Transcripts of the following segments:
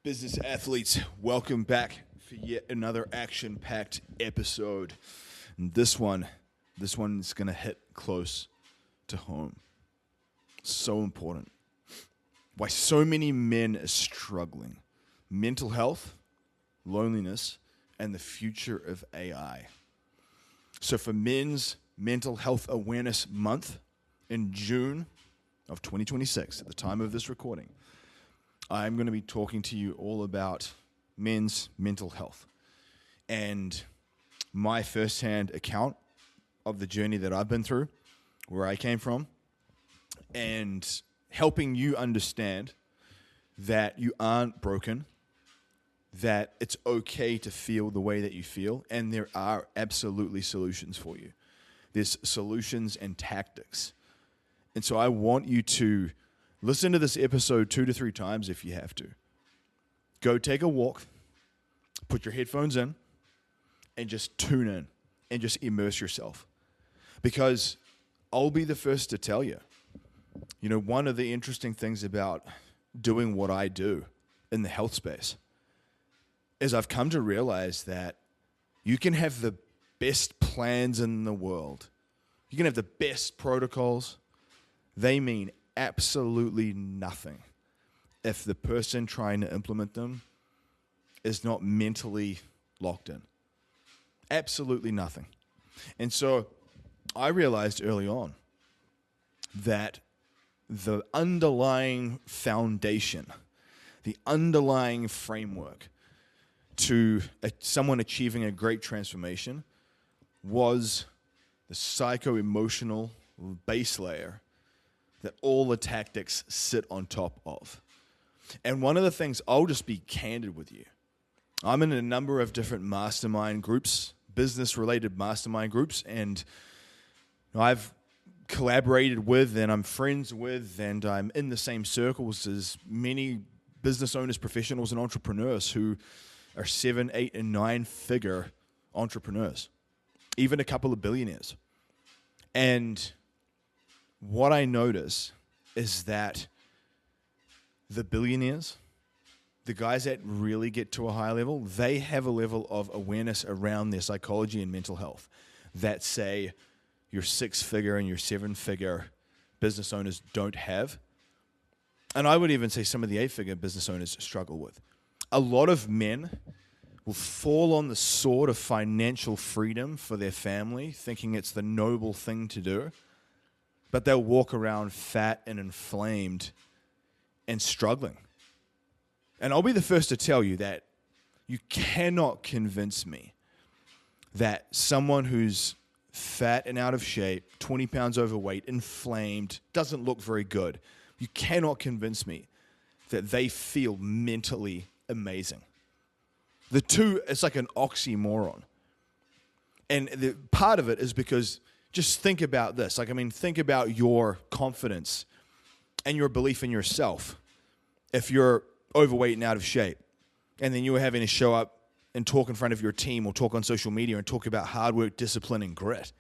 Business athletes, welcome back for yet another action-packed episode. And this one is going to hit close to home. So important. Why so many men are struggling. Mental health, loneliness, and the future of AI. So for Men's Mental Health Awareness Month in June of 2026, at the time of this recording, I'm going to be talking to you all about men's mental health and my firsthand account of the journey that I've been through, where I came from, and helping you understand that you aren't broken, that it's okay to feel the way that you feel, and there are absolutely solutions for you. There's solutions and tactics. And so I want you to listen to this episode 2 to 3 times if you have to. Go take a walk, put your headphones in, and just tune in and just immerse yourself. Because I'll be the first to tell you, one of the interesting things about doing what I do in the health space is I've come to realize that you can have the best plans in the world. You can have the best protocols. They mean absolutely nothing if the person trying to implement them is not mentally locked in. Absolutely nothing. And so I realized early on that the underlying foundation, the underlying framework to someone achieving a great transformation was the psycho-emotional base layer that all the tactics sit on top of. And one of the things, I'll just be candid with you. I'm in a number of different mastermind groups, business-related mastermind groups, and I've collaborated with and I'm friends with and I'm in the same circles as many business owners, professionals, and entrepreneurs who are 7, 8, and 9-figure entrepreneurs, even a couple of billionaires. And what I notice is that the billionaires, the guys that really get to a high level, they have a level of awareness around their psychology and mental health that, say, your 6-figure and your 7-figure business owners don't have. And I would even say some of the 8-figure business owners struggle with. A lot of men will fall on the sword of financial freedom for their family, thinking it's the noble thing to do. But they'll walk around fat and inflamed and struggling. And I'll be the first to tell you that you cannot convince me that someone who's fat and out of shape, 20 pounds overweight, inflamed, doesn't look very good, you cannot convince me that they feel mentally amazing. The two, it's like an oxymoron. And the part of it is because just think about this. Think about your confidence and your belief in yourself. If you're overweight and out of shape, and then you were having to show up and talk in front of your team or talk on social media and talk about hard work, discipline, and grit.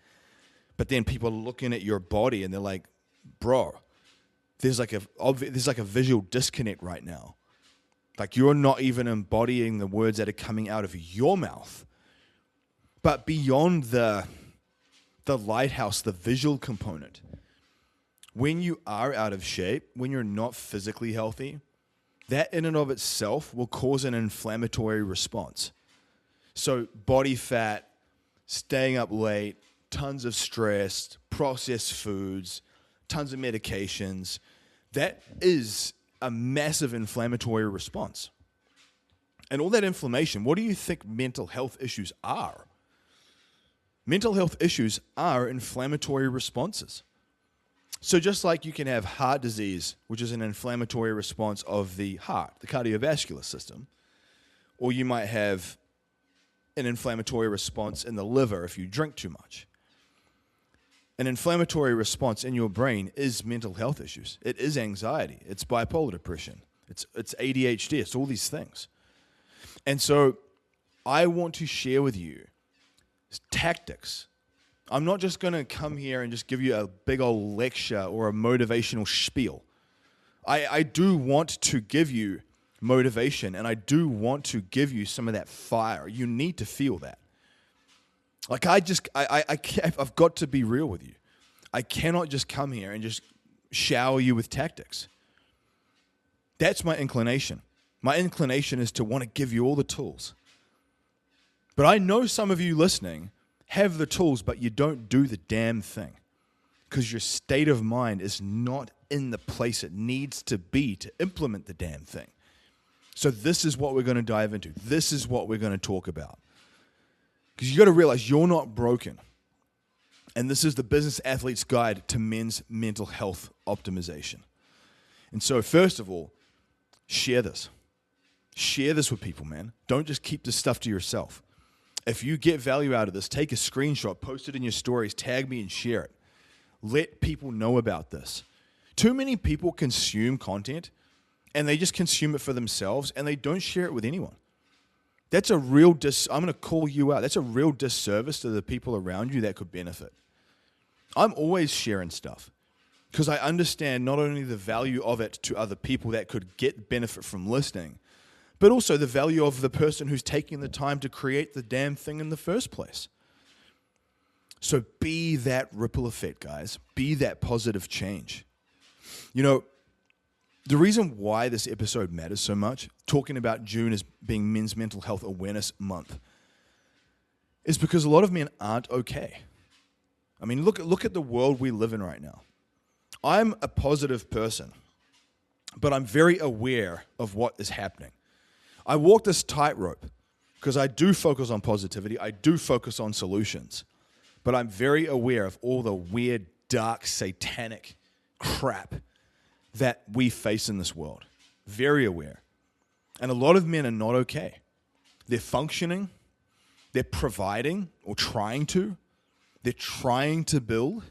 But then people are looking at your body and they're like, bro, there's like a visual disconnect right now. Like you're not even embodying the words that are coming out of your mouth. But beyond the lighthouse, the visual component, when you are out of shape, when you're not physically healthy, that in and of itself will cause an inflammatory response. So body fat, staying up late, tons of stress, processed foods, tons of medications, that is a massive inflammatory response. And all that inflammation, what do you think mental health issues are? Mental health issues are inflammatory responses. So just like you can have heart disease, which is an inflammatory response of the heart, the cardiovascular system, or you might have an inflammatory response in the liver if you drink too much. An inflammatory response in your brain is mental health issues. It is anxiety. It's bipolar depression. It's ADHD. It's all these things. And so I want to share with you tactics. I'm not just going to come here and just give you a big old lecture or a motivational spiel. I do want to give you motivation, and I do want to give you some of that fire. You need to feel that. Like I've got to be real with you. I cannot just come here and just shower you with tactics. That's my inclination. My inclination is to want to give you all the tools. But I know some of you listening have the tools, but you don't do the damn thing because your state of mind is not in the place it needs to be to implement the damn thing. So this is what we're going to dive into. This is what we're going to talk about. Because you got to realize you're not broken. And this is the Business Athlete's Guide to Men's Mental Health Optimization. And so first of all, share this. Share this with people, man. Don't just keep this stuff to yourself. If you get value out of this, take a screenshot, post it in your stories, tag me and share it. Let people know about this. Too many people consume content and they just consume it for themselves and they don't share it with anyone. That's a real I'm going to call you out. That's a real disservice to the people around you that could benefit. I'm always sharing stuff because I understand not only the value of it to other people that could get benefit from listening, but also the value of the person who's taking the time to create the damn thing in the first place. So be that ripple effect, guys. Be that positive change. You know, the reason why this episode matters so much, talking about June as being Men's Mental Health Awareness Month, is because a lot of men aren't okay. I mean, look at the world we live in right now. I'm a positive person, but I'm very aware of what is happening. I walk this tightrope because I do focus on positivity. I do focus on solutions, but I'm very aware of all the weird, dark, satanic crap that we face in this world. Very aware. And a lot of men are not okay. They're functioning, they're providing or trying to, they're trying to build,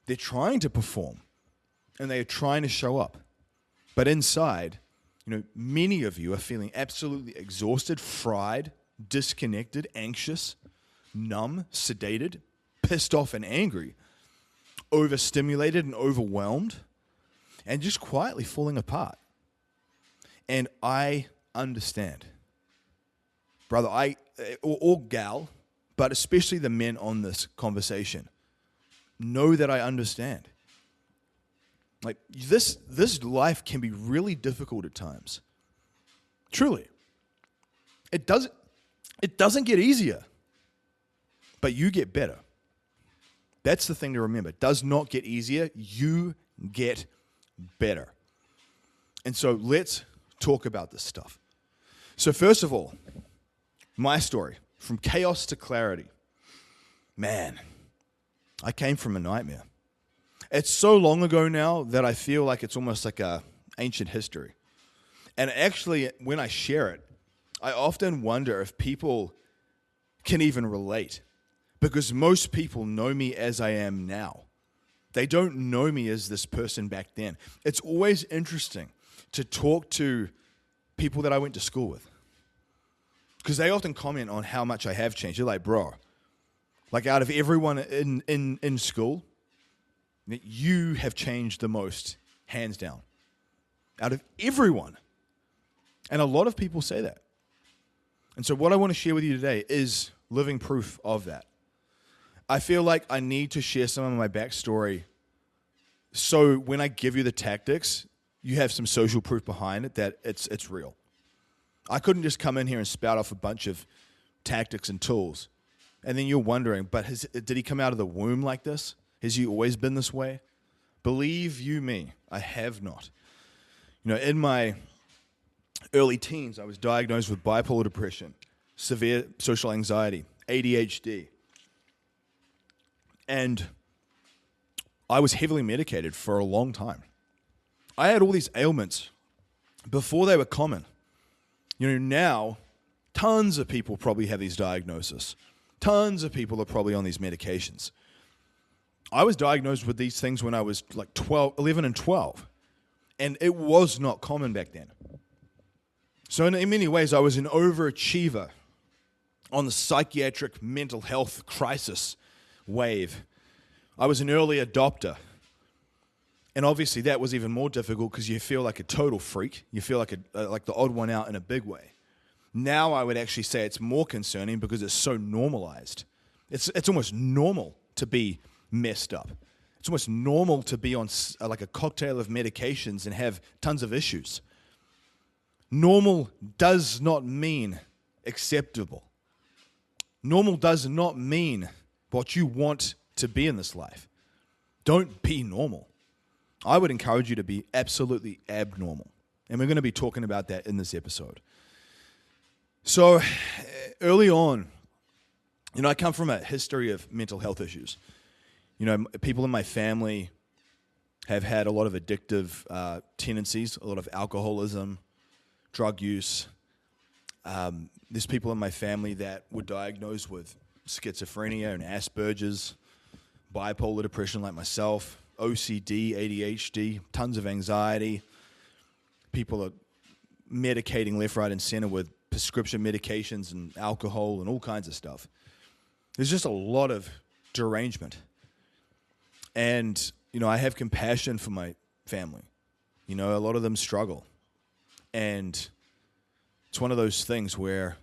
they're trying to perform, and they are trying to show up. But inside, you know, many of you are feeling absolutely exhausted, fried, disconnected, anxious, numb, sedated, pissed off and angry, overstimulated and overwhelmed, and just quietly falling apart. And I understand. Brother, or gal, but especially the men on this conversation, know that I understand. Like this life can be really difficult at times. Truly. It doesn't get easier, but you get better. That's the thing to remember. It does not get easier. You get better. And so let's talk about this stuff. So first of all, my story, from chaos to clarity. Man, I came from a nightmare. It's so long ago now that I feel like it's almost like a ancient history. And actually, when I share it, I often wonder if people can even relate, because most people know me as I am now. They don't know me as this person back then. It's always interesting to talk to people that I went to school with, because they often comment on how much I have changed. They're like, bro, like out of everyone in school, you have changed the most, hands down, out of everyone. And a lot of people say that. And so what I want to share with you today is living proof of that. I feel like I need to share some of my backstory so when I give you the tactics, you have some social proof behind it that it's real. I couldn't just come in here and spout off a bunch of tactics and tools, and then you're wondering, but did he come out of the womb like this? Has he always been this way? Believe you me, I have not. You know, in my early teens, I was diagnosed with bipolar depression, severe social anxiety, ADHD. And I was heavily medicated for a long time. I had all these ailments before they were common. You know, now, tons of people probably have these diagnoses. Tons of people are probably on these medications. I was diagnosed with these things when I was like 11 and 12. And it was not common back then. So in many ways, I was an overachiever on the psychiatric mental health crisis wave. I was an early adopter. And obviously that was even more difficult because you feel like a total freak. You feel like like the odd one out in a big way. Now I would actually say it's more concerning because it's so normalized. It's almost normal to be messed up. It's almost normal to be on like a cocktail of medications and have tons of issues. Normal does not mean acceptable. Normal does not mean what you want to be in this life. Don't be normal. I would encourage you to be absolutely abnormal. And we're going to be talking about that in this episode. So early on, I come from a history of mental health issues. People in my family have had a lot of addictive tendencies, a lot of alcoholism, drug use. There's people in my family that were diagnosed with schizophrenia and Asperger's, bipolar depression like myself, OCD, ADHD, tons of anxiety. People are medicating left, right, and center with prescription medications and alcohol and all kinds of stuff. There's just a lot of derangement. And, I have compassion for my family. A lot of them struggle. And it's one of those things where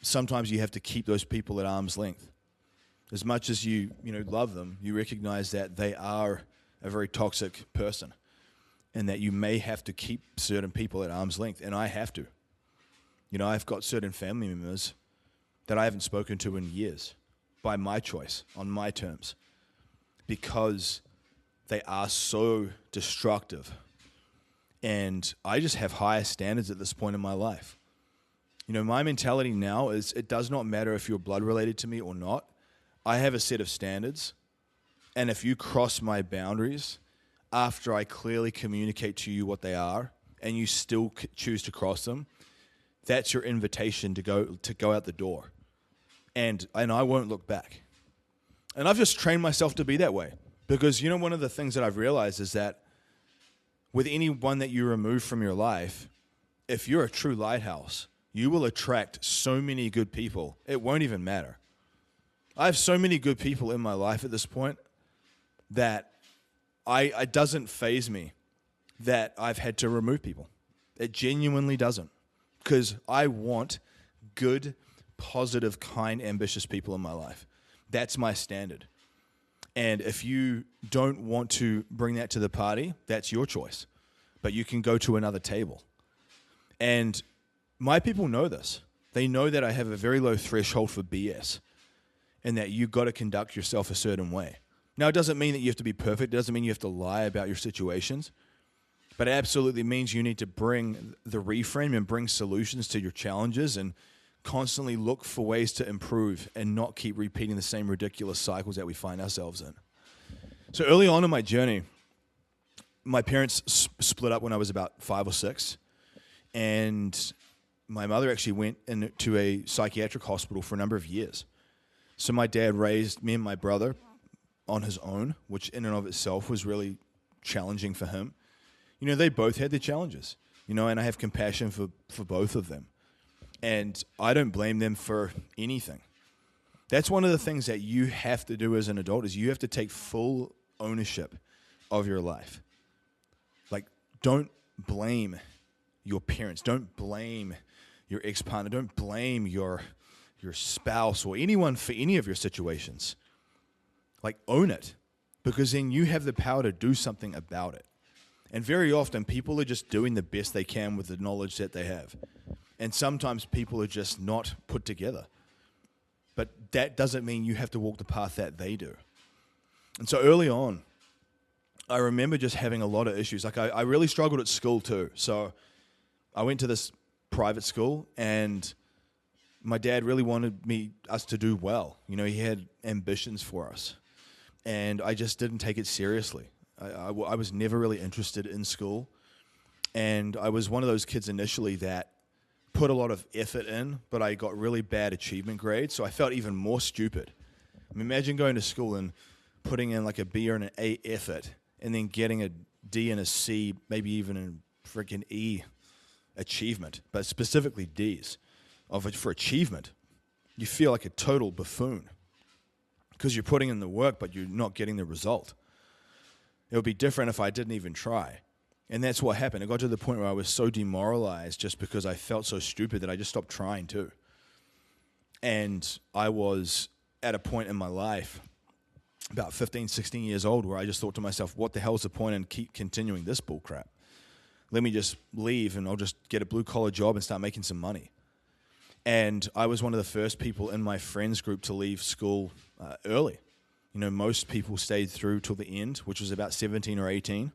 sometimes you have to keep those people at arm's length. As much as you love them, you recognize that they are a very toxic person and that you may have to keep certain people at arm's length. And I have to. I've got certain family members that I haven't spoken to in years by my choice, on my terms, because they are so destructive. And I just have higher standards at this point in my life. My mentality now is it does not matter if you're blood related to me or not. I have a set of standards. And if you cross my boundaries after I clearly communicate to you what they are and you still choose to cross them, that's your invitation to go out the door. And I won't look back. And I've just trained myself to be that way. Because, one of the things that I've realized is that with anyone that you remove from your life, if you're a true lighthouse, you will attract so many good people, it won't even matter. I have so many good people in my life at this point that it doesn't faze me that I've had to remove people. It genuinely doesn't. Because I want good, positive, kind, ambitious people in my life. That's my standard. And if you don't want to bring that to the party, that's your choice. But you can go to another table. And my people know this. They know that I have a very low threshold for BS and that you've got to conduct yourself a certain way. Now, it doesn't mean that you have to be perfect. It doesn't mean you have to lie about your situations. But it absolutely means you need to bring the reframe and bring solutions to your challenges and constantly look for ways to improve and not keep repeating the same ridiculous cycles that we find ourselves in. So early on in my journey, my parents split up when I was about 5 or 6. And my mother actually went into a psychiatric hospital for a number of years. So my dad raised me and my brother on his own, which in and of itself was really challenging for him. They both had their challenges, and I have compassion for both of them. And I don't blame them for anything. That's one of the things that you have to do as an adult is you have to take full ownership of your life. Like, don't blame your parents. Don't blame your ex-partner. Don't blame your spouse or anyone for any of your situations. Like, own it, because then you have the power to do something about it. And very often, people are just doing the best they can with the knowledge that they have. And sometimes people are just not put together. But that doesn't mean you have to walk the path that they do. And so early on, I remember just having a lot of issues. Like, I really struggled at school too. So I went to this private school, and my dad really wanted us to do well. He had ambitions for us. And I just didn't take it seriously. I was never really interested in school. And I was one of those kids initially that put a lot of effort in, but I got really bad achievement grades, so I felt even more stupid. Imagine going to school and putting in like a B or an A effort, and then getting a D and a C, maybe even a freaking E achievement, but specifically D's for achievement. You feel like a total buffoon because you're putting in the work, but you're not getting the result. It would be different if I didn't even try. And that's what happened. It got to the point where I was so demoralized just because I felt so stupid that I just stopped trying too. And I was at a point in my life, about 15, 16 years old, where I just thought to myself, what the hell's the point in keep continuing this bull crap? Let me just leave and I'll just get a blue-collar job and start making some money. And I was one of the first people in my friends group to leave school early. You know, most people stayed through till the end, which was about 17 or 18.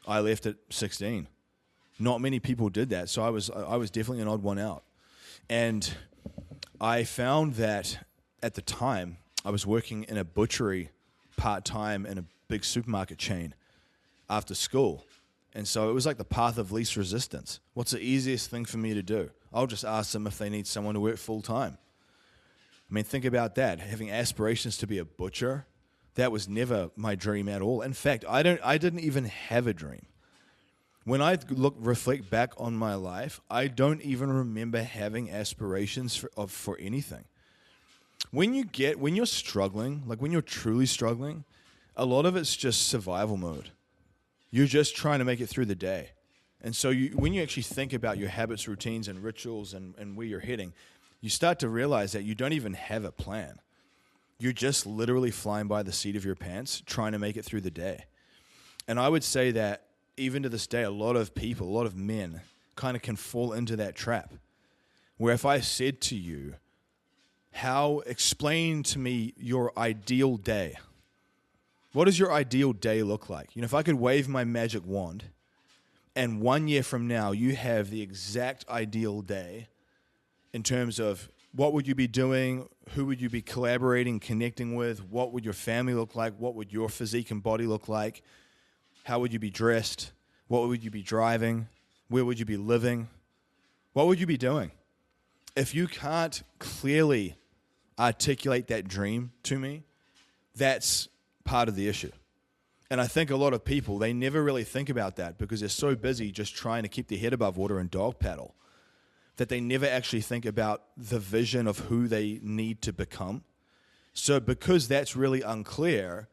I left at 16. Not many people did that, so I was definitely an odd one out. And I found that at the time, I was working in a butchery part-time in a big supermarket chain after school. And so it was like the path of least resistance. What's the easiest thing for me to do? I'll just ask them if they need someone to work full-time. I mean, think about that. Having aspirations to be a butcher, that was never my dream at all. In fact, I didn't even have a dream. When I reflect back on my life, I don't even remember having aspirations for anything. When you're struggling, like when you're truly struggling, a lot of it's just survival mode. You're just trying to make it through the day. And so when you actually think about your habits, routines, and rituals and where you're heading, you start to realize that you don't even have a plan. You're just literally flying by the seat of your pants, trying to make it through the day. And I would say that even to this day, a lot of people, a lot of men, kind of can fall into that trap. Where if I said to you, explain to me your ideal day. What does your ideal day look like? You know, if I could wave my magic wand and 1 year from now you have the exact ideal day in terms of what would you be doing, who would you be collaborating, connecting with, what would your family look like, what would your physique and body look like, how would you be dressed, what would you be driving, where would you be living, what would you be doing? If you can't clearly articulate that dream to me, that's part of the issue. And I think a lot of people, they never really think about that because they're so busy just trying to keep their head above water and dog paddle that they never actually think about the vision of who they need to become. So because that's really unclear,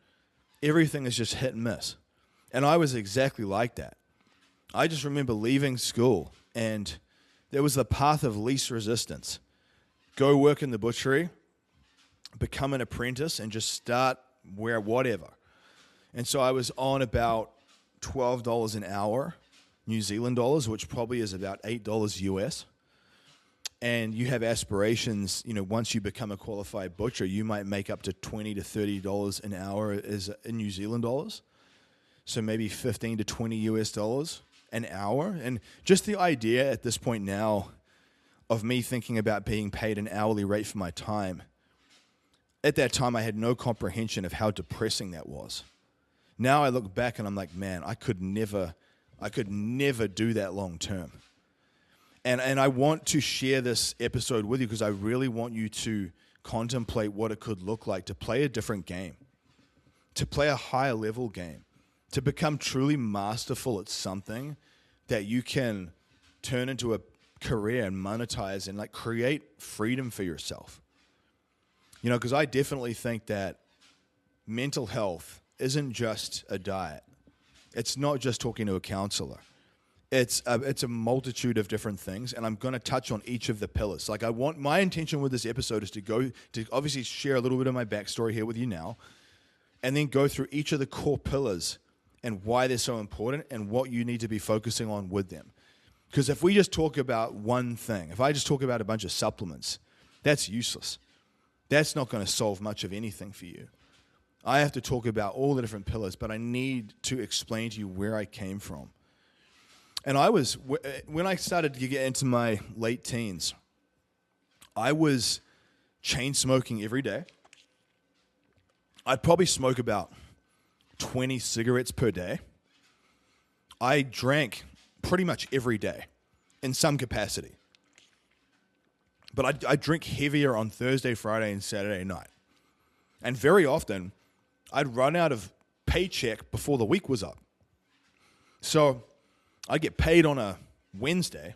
everything is just hit and miss. And I was exactly like that. I just remember leaving school and there was the path of least resistance. Go work in the butchery, become an apprentice, and just start whatever. And so I was on about $12 an hour, New Zealand dollars, which probably is about $8 US. And you have aspirations, you know, once you become a qualified butcher, you might make up to $20 to $30 an hour in New Zealand dollars. So maybe 15 to 20 US dollars an hour. And just the idea at this point now of me thinking about being paid an hourly rate for my time, at that time I had no comprehension of how depressing that was. Now I look back and I'm like, man, I could never do that long term. And I want to share this episode with you because I really want you to contemplate what it could look like to play a different game, to play a higher level game, to become truly masterful at something that you can turn into a career and monetize and like create freedom for yourself. You know, because I definitely think that mental health isn't just a diet. It's not just talking to a counselor. It's a multitude of different things, and I'm going to touch on each of the pillars. Like my intention with this episode is to obviously share a little bit of my backstory here with you now, and then go through each of the core pillars and why they're so important and what you need to be focusing on with them. Because if we just talk about one thing, if I just talk about a bunch of supplements, that's useless. That's not going to solve much of anything for you. I have to talk about all the different pillars, but I need to explain to you where I came from. And when I started to get into my late teens, I was chain smoking every day. I'd probably smoke about 20 cigarettes per day. I drank pretty much every day in some capacity. But I drink heavier on Thursday, Friday, and Saturday night. And very often, I'd run out of paycheck before the week was up. So I'd get paid on a Wednesday.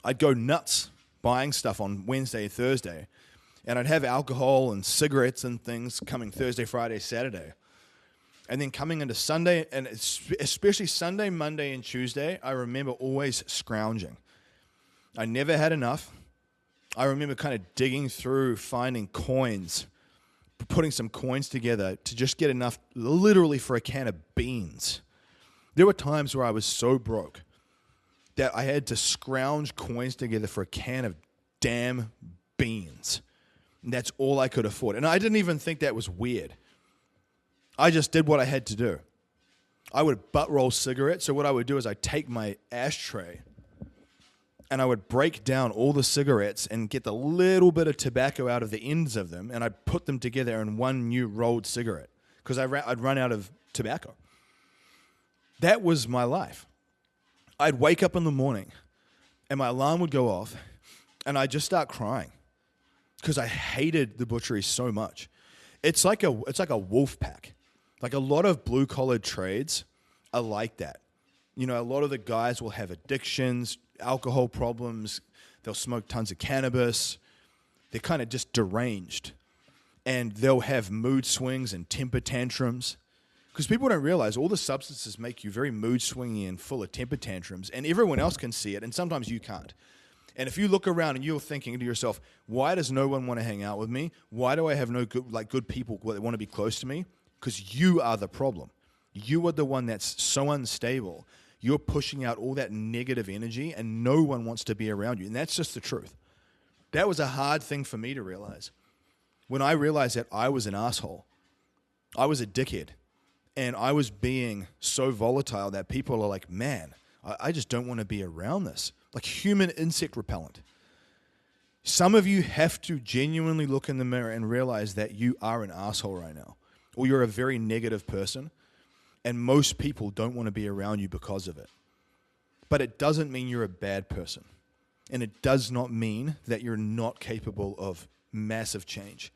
I'd go nuts buying stuff on Wednesday, Thursday. And I'd have alcohol and cigarettes and things coming Thursday, Friday, Saturday. And then coming into Sunday, and especially Sunday, Monday, and Tuesday, I remember always scrounging. I never had enough. I remember kind of digging through, finding coins, putting some coins together to just get enough literally for a can of beans. There were times where I was so broke that I had to scrounge coins together for a can of damn beans. And that's all I could afford. And I didn't even think that was weird. I just did what I had to do. I would butt roll cigarettes. So what I would do is I'd take my ashtray and I would break down all the cigarettes and get the little bit of tobacco out of the ends of them, and I'd put them together in one new rolled cigarette because I'd run out of tobacco. That was my life. I'd wake up in the morning and my alarm would go off and I'd just start crying because I hated the butchery so much. It's like a wolf pack. Like a lot of blue-collar trades are like that. You know, a lot of the guys will have addictions, alcohol problems. They'll smoke tons of cannabis. They're kind of just deranged. And they'll have mood swings and temper tantrums. Because people don't realize all the substances make you very mood swingy and full of temper tantrums. And everyone else can see it, and sometimes you can't. And if you look around and you're thinking to yourself, why does no one want to hang out with me? Why do I have no good people that want to be close to me? Because you are the problem. You are the one that's so unstable. You're pushing out all that negative energy and no one wants to be around you. And that's just the truth. That was a hard thing for me to realize. When I realized that I was an asshole, I was a dickhead, and I was being so volatile that people are like, man, I just don't want to be around this. Like human insect repellent. Some of you have to genuinely look in the mirror and realize that you are an asshole right now, or you're a very negative person, and most people don't want to be around you because of it. But it doesn't mean you're a bad person, and it does not mean that you're not capable of massive change.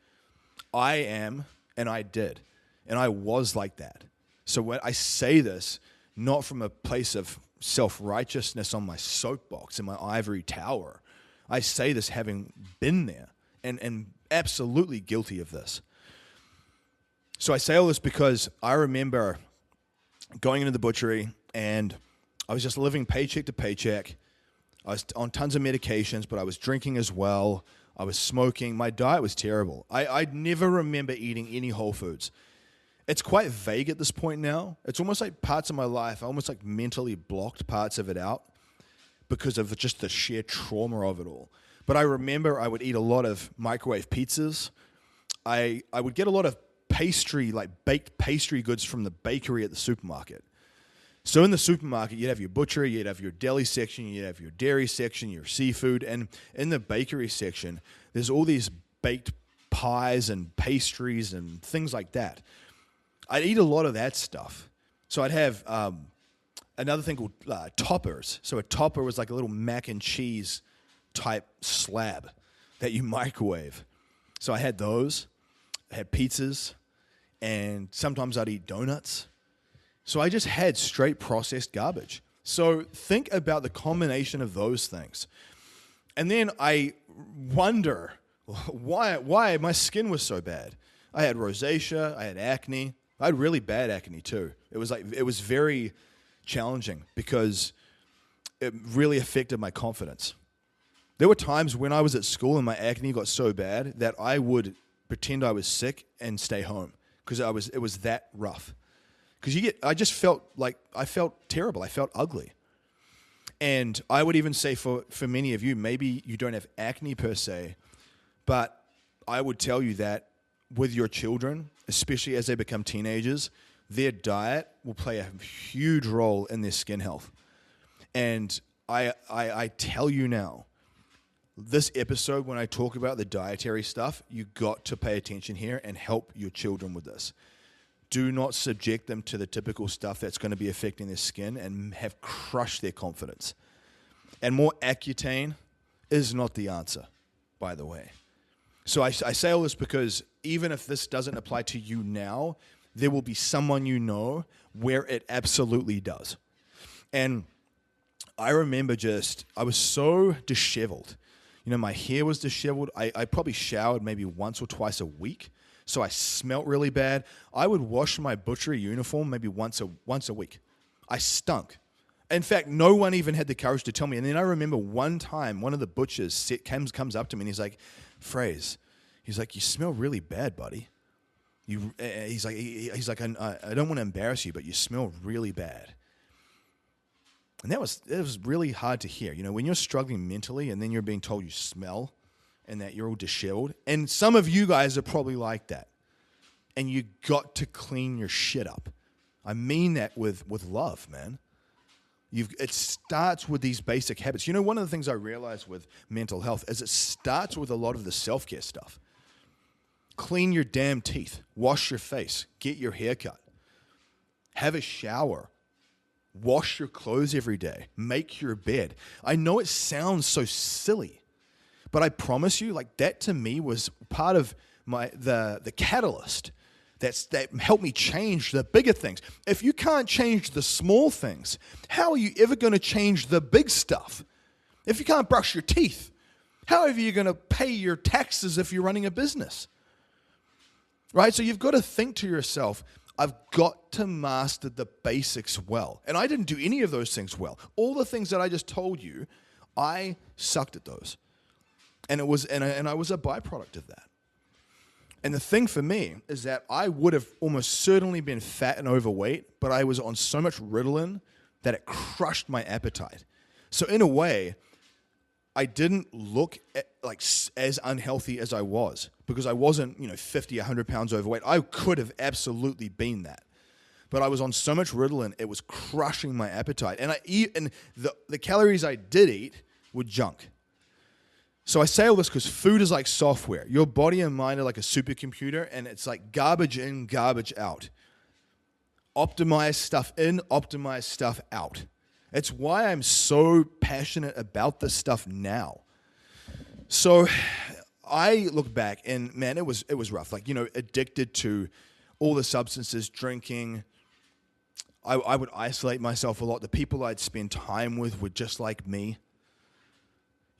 I am, and I did, and I was like that. So when I say this, not from a place of self-righteousness on my soapbox in my ivory tower. I say this having been there and absolutely guilty of this. So I say all this because I remember going into the butchery and I was just living paycheck to paycheck. I was on tons of medications, but I was drinking as well. I was smoking. My diet was terrible. I never remember eating any whole foods. It's quite vague at this point now. It's almost like parts of my life, I almost like mentally blocked parts of it out because of just the sheer trauma of it all. But I remember I would eat a lot of microwave pizzas. I would get a lot of pastry, like baked pastry goods from the bakery at the supermarket. So in the supermarket, you'd have your butchery, you'd have your deli section, you'd have your dairy section, your seafood, and in the bakery section, there's all these baked pies and pastries and things like that. I'd eat a lot of that stuff. So I'd have another thing called toppers. So a topper was like a little mac and cheese type slab that you microwave. So I had those. I had pizzas. And sometimes I'd eat donuts. So I just had straight processed garbage. So think about the combination of those things. And then I wonder why my skin was so bad. I had rosacea. I had acne. I had really bad acne too. It was very challenging because it really affected my confidence. There were times when I was at school and my acne got so bad that I would pretend I was sick and stay home because it was that rough. Because I just felt terrible. I felt ugly. And I would even say for many of you, maybe you don't have acne per se, but I would tell you that with your children, especially as they become teenagers, their diet will play a huge role in their skin health. And I tell you now, this episode, when I talk about the dietary stuff, you got to pay attention here and help your children with this. Do not subject them to the typical stuff that's going to be affecting their skin and have crushed their confidence. And more Accutane is not the answer, by the way. So I say all this because even if this doesn't apply to you now, there will be someone you know where it absolutely does. And I remember I was so disheveled. You know, my hair was disheveled. I probably showered maybe once or twice a week. So I smelt really bad. I would wash my butchery uniform maybe once a week. I stunk. In fact, no one even had the courage to tell me. And then I remember one time, one of the butchers comes up to me and he's like, Fraser, he's like, you smell really bad, buddy. He's like, I don't want to embarrass you, but you smell really bad. And it was really hard to hear. You know, when you're struggling mentally and then you're being told you smell and that you're all disheveled. And some of you guys are probably like that. And you got to clean your shit up. I mean that with love, man. It starts with these basic habits. You know, one of the things I realized with mental health is it starts with a lot of the self-care stuff. Clean your damn teeth. Wash your face. Get your hair cut. Have a shower. Wash your clothes every day. Make your bed. I know it sounds so silly, but I promise you, like, that to me was part of the catalyst that helped me change the bigger things. If you can't change the small things, how are you ever going to change the big stuff? If you can't brush your teeth, how are you going to pay your taxes if you're running a business? Right? So you've got to think to yourself, I've got to master the basics well. And I didn't do any of those things well. All the things that I just told you, I sucked at those. And I was a byproduct of that. And the thing for me is that I would have almost certainly been fat and overweight, but I was on so much Ritalin that it crushed my appetite. So in a way, I didn't look as unhealthy as I was because I wasn't, 50, 100 pounds overweight. I could have absolutely been that. But I was on so much Ritalin, it was crushing my appetite. And the calories I did eat were junk. So I say all this because food is like software. Your body and mind are like a supercomputer, and it's like garbage in, garbage out. Optimize stuff in, optimize stuff out. It's why I'm so passionate about this stuff now. So I look back, and man, it was rough. Like, addicted to all the substances, drinking. I would isolate myself a lot. The people I'd spend time with were just like me.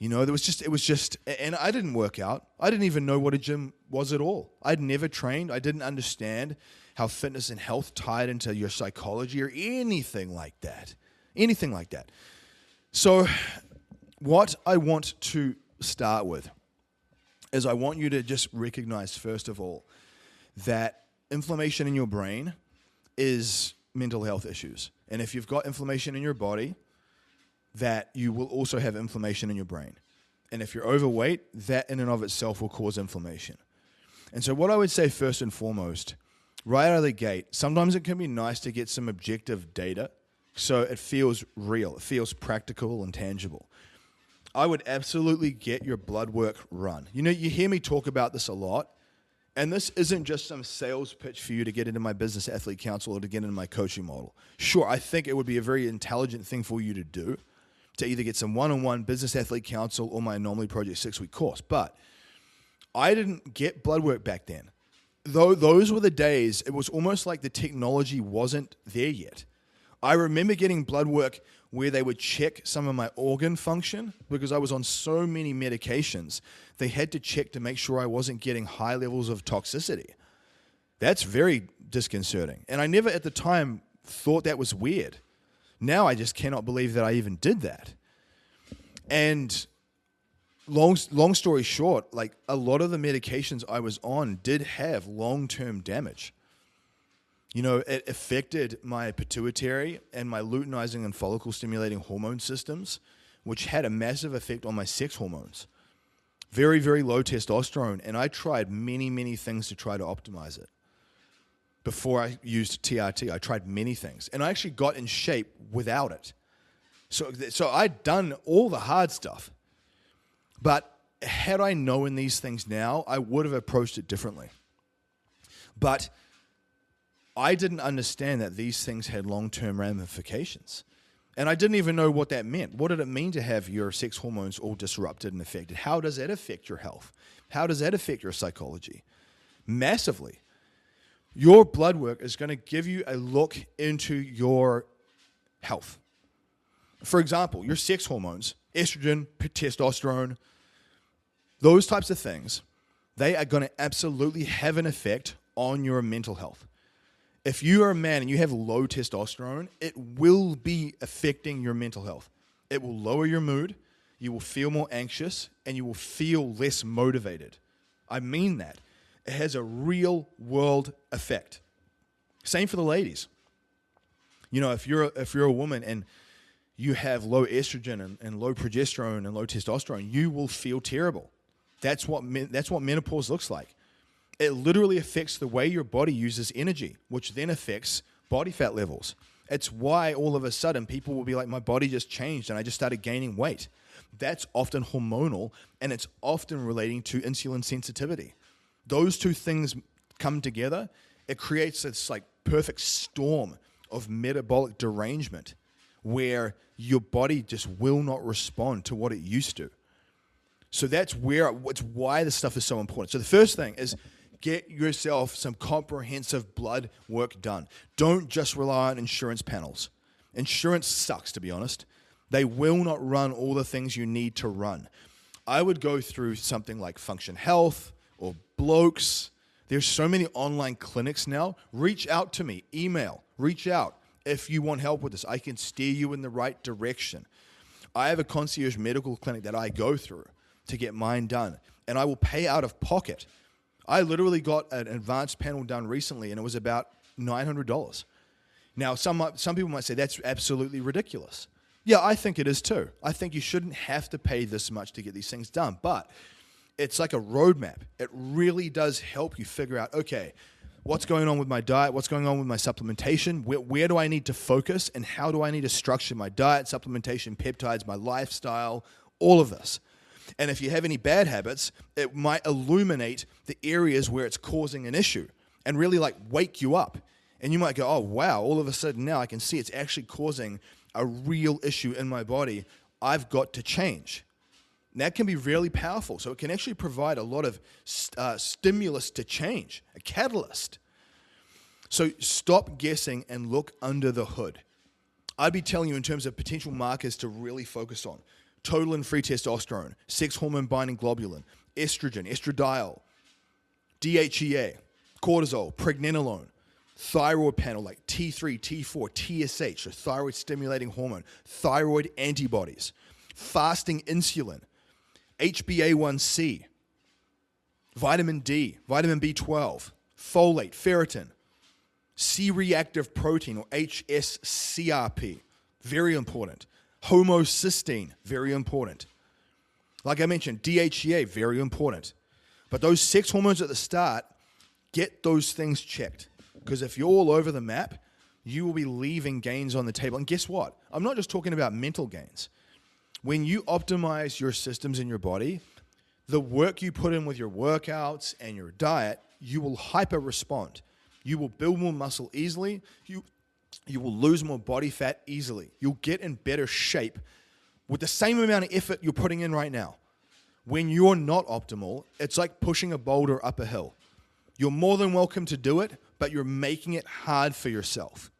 It was just, and I didn't work out. I didn't even know what a gym was at all. I'd never trained. I didn't understand how fitness and health tied into your psychology or anything like that. Anything like that. So what I want to start with is I want you to just recognize, first of all, that inflammation in your brain is mental health issues. And if you've got inflammation in your body, that you will also have inflammation in your brain. And if you're overweight, that in and of itself will cause inflammation. And so what I would say first and foremost, right out of the gate, sometimes it can be nice to get some objective data so it feels real, it feels practical and tangible. I would absolutely get your blood work run. You hear me talk about this a lot, and this isn't just some sales pitch for you to get into my business athlete council or to get into my coaching model. Sure, I think it would be a very intelligent thing for you to do, to either get some one-on-one business athlete counsel or my Anomaly Project 6-week course. But I didn't get blood work back then. Though those were the days, it was almost like the technology wasn't there yet. I remember getting blood work where they would check some of my organ function because I was on so many medications. They had to check to make sure I wasn't getting high levels of toxicity. That's very disconcerting. And I never at the time thought that was weird. Now I just cannot believe that I even did that. And long story short, like a lot of the medications I was on did have long-term damage. It affected my pituitary and my luteinizing and follicle-stimulating hormone systems, which had a massive effect on my sex hormones. Very, very low testosterone, and I tried many, many things to try to optimize it. Before I used TRT, I tried many things, and I actually got in shape without it. So I'd done all the hard stuff, but had I known these things now, I would have approached it differently. But I didn't understand that these things had long-term ramifications, and I didn't even know what that meant. What did it mean to have your sex hormones all disrupted and affected? How does that affect your health? How does that affect your psychology? Massively. Your blood work is going to give you a look into your health. For example, your sex hormones, estrogen, testosterone, those types of things, they are going to absolutely have an effect on your mental health. If you are a man and you have low testosterone, it will be affecting your mental health. It will lower your mood, you will feel more anxious, and you will feel less motivated. I mean that. It has a real world effect. Same for the ladies. You know, if you're a woman and you have low estrogen and low progesterone and low testosterone, you will feel terrible. That's what menopause looks like. It literally affects the way your body uses energy, which then affects body fat levels. It's why all of a sudden people will be like, my body just changed and I just started gaining weight. That's often hormonal, and it's often relating to insulin sensitivity. Those two things come together, it creates this like perfect storm of metabolic derangement where your body just will not respond to what it used to. So it's why this stuff is so important. So the first thing is get yourself some comprehensive blood work done. Don't just rely on insurance panels. Insurance sucks, to be honest. They will not run all the things you need to run. I would go through something like Function Health or Blokes. There's so many online clinics now. Reach out to me, email, reach out. If you want help with this, I can steer you in the right direction. I have a concierge medical clinic that I go through to get mine done, and I will pay out of pocket. I literally got an advanced panel done recently, and it was about $900. Now, some people might say that's absolutely ridiculous. Yeah, I think it is too. I think you shouldn't have to pay this much to get these things done, but it's like a roadmap. It really does help you figure out, okay, what's going on with my diet? What's going on with my supplementation? Where do I need to focus? And how do I need to structure my diet, supplementation, peptides, my lifestyle, all of this? And if you have any bad habits, it might illuminate the areas where it's causing an issue and really like wake you up. And you might go, oh, wow, all of a sudden now I can see it's actually causing a real issue in my body. I've got to change. And that can be really powerful. So it can actually provide a lot of stimulus to change, a catalyst. So stop guessing and look under the hood. I'd be telling you in terms of potential markers to really focus on: total and free testosterone, sex hormone binding globulin, estrogen, estradiol, DHEA, cortisol, pregnenolone, thyroid panel like T3, T4, TSH, so thyroid stimulating hormone, thyroid antibodies, fasting insulin, HbA1c, vitamin D, vitamin B12, folate, ferritin, C-reactive protein or HSCRP, very important. Homocysteine, very important. Like I mentioned, DHEA, very important. But those sex hormones at the start, get those things checked. Because if you're all over the map, you will be leaving gains on the table. And guess what? I'm not just talking about mental gains. When you optimize your systems in your body, the work you put in with your workouts and your diet, you will hyper respond. You will build more muscle easily. You will lose more body fat easily. You'll get in better shape with the same amount of effort you're putting in right now. When you're not optimal, it's like pushing a boulder up a hill. You're more than welcome to do it, but you're making it hard for yourself.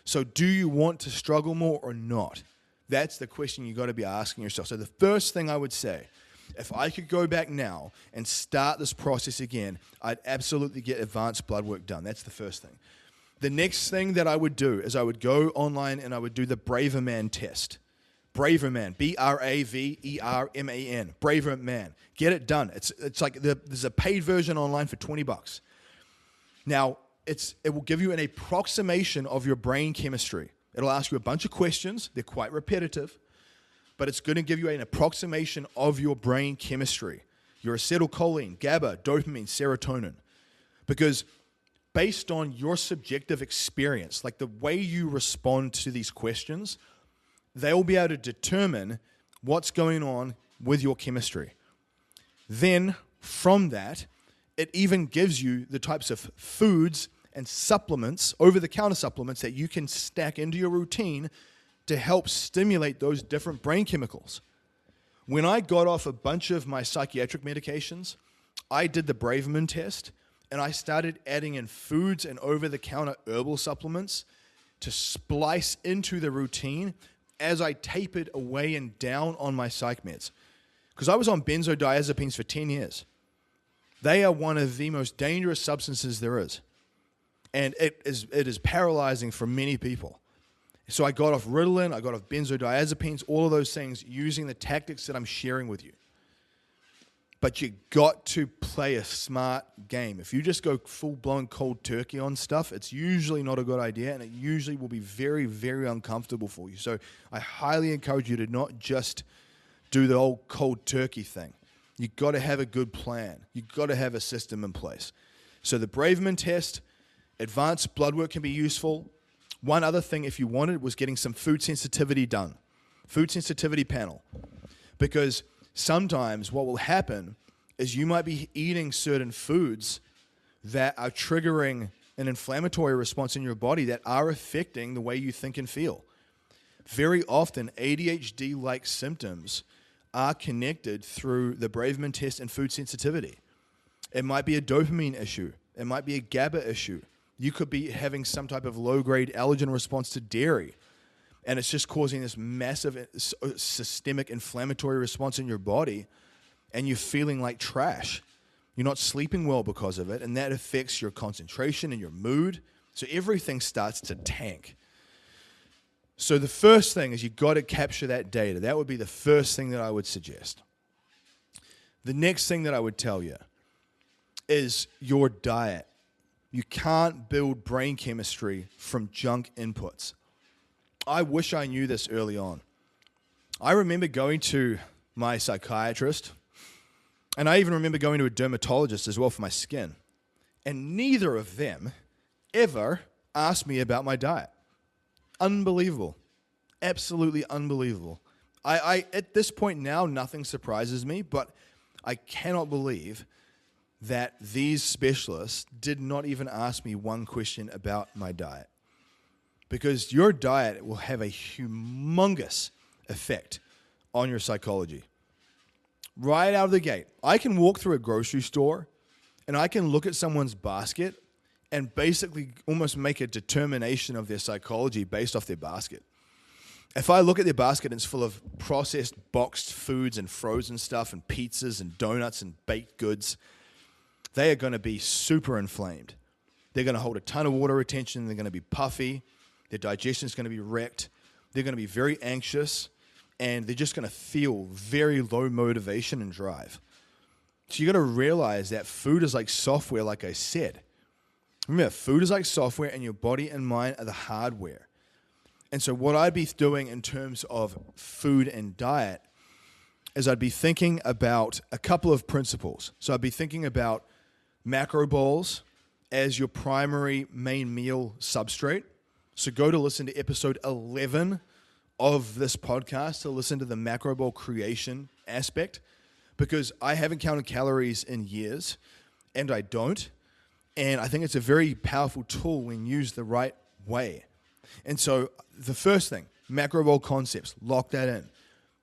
So do you want to struggle more or not? That's the question you got to be asking yourself. So the first thing I would say, if I could go back now and start this process again, I'd absolutely get advanced blood work done. That's the first thing. The next thing that I would do is I would go online and I would do the Braver Man test. Braver Man, BRAVERMAN, Braver Man. Get it done. It's like there's a paid version online for $20. Now, it will give you an approximation of your brain chemistry. It'll ask you a bunch of questions. They're quite repetitive, but it's going to give you an approximation of your brain chemistry, your acetylcholine, GABA, dopamine, serotonin. Because based on your subjective experience, like the way you respond to these questions, they'll be able to determine what's going on with your chemistry. Then, from that, it even gives you the types of foods and supplements, over-the-counter supplements, that you can stack into your routine to help stimulate those different brain chemicals. When I got off a bunch of my psychiatric medications, I did the Braverman test, and I started adding in foods and over-the-counter herbal supplements to splice into the routine as I tapered away and down on my psych meds. Because I was on benzodiazepines for 10 years. They are one of the most dangerous substances there is. And it is paralyzing for many people. So I got off Ritalin, I got off benzodiazepines, all of those things using the tactics that I'm sharing with you. But you got to play a smart game. If you just go full-blown cold turkey on stuff, it's usually not a good idea, and it usually will be very, very uncomfortable for you. So I highly encourage you to not just do the old cold turkey thing. You've got to have a good plan. You've got to have a system in place. So the Braverman test, advanced blood work can be useful. One other thing, if you wanted, was getting some food sensitivity done. Food sensitivity panel. Because sometimes what will happen is you might be eating certain foods that are triggering an inflammatory response in your body that are affecting the way you think and feel. Very often, ADHD-like symptoms are connected through the Braverman test and food sensitivity. It might be a dopamine issue. It might be a GABA issue. You could be having some type of low-grade allergen response to dairy. And it's just causing this massive systemic inflammatory response in your body, and you're feeling like trash. You're not sleeping well because of it, and that affects your concentration and your mood. So everything starts to tank. So the first thing is you've got to capture that data. That would be the first thing that I would suggest. The next thing that I would tell you is your diet. You can't build brain chemistry from junk inputs. I wish I knew this early on. I remember going to my psychiatrist, and I even remember going to a dermatologist as well for my skin, and neither of them ever asked me about my diet. Unbelievable. Absolutely unbelievable. I at this point now, nothing surprises me, but I cannot believe that these specialists did not even ask me one question about my diet. Because your diet will have a humongous effect on your psychology. Right out of the gate. I can walk through a grocery store and I can look at someone's basket and basically almost make a determination of their psychology based off their basket. If I look at their basket and it's full of processed boxed foods and frozen stuff and pizzas and donuts and baked goods, they are going to be super inflamed. They're going to hold a ton of water retention. They're going to be puffy. Their digestion is going to be wrecked. They're going to be very anxious, and they're just going to feel very low motivation and drive. So you got to realize that food is like software, like I said. Remember, food is like software, and your body and mind are the hardware. And so what I'd be doing in terms of food and diet is I'd be thinking about a couple of principles. So I'd be thinking about macro bowls as your primary main meal substrate. So go to listen to episode 11 of this podcast to listen to the macro bowl creation aspect, because I haven't counted calories in years, and I don't. And I think it's a very powerful tool when used the right way. And so the first thing, macro bowl concepts, lock that in.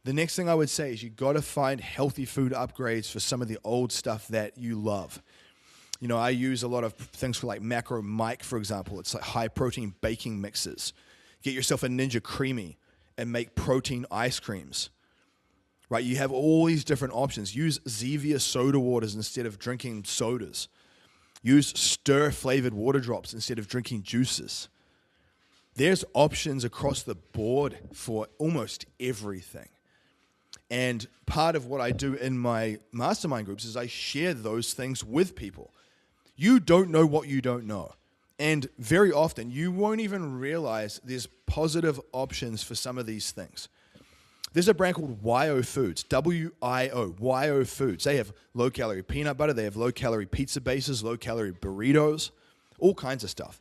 The next thing I would say is you got to find healthy food upgrades for some of the old stuff that you love. You know, I use a lot of things for like Macro Mike, for example. It's like high protein baking mixes. Get yourself a Ninja Creamy and make protein ice creams. Right? You have all these different options. Use Zevia soda waters instead of drinking sodas. Use stir flavored water drops instead of drinking juices. There's options across the board for almost everything. And part of what I do in my mastermind groups is I share those things with people. You don't know what you don't know. And very often, you won't even realize there's positive options for some of these things. There's a brand called YO Foods, W-I-O, YO Foods. They have low-calorie peanut butter. They have low-calorie pizza bases, low-calorie burritos, all kinds of stuff.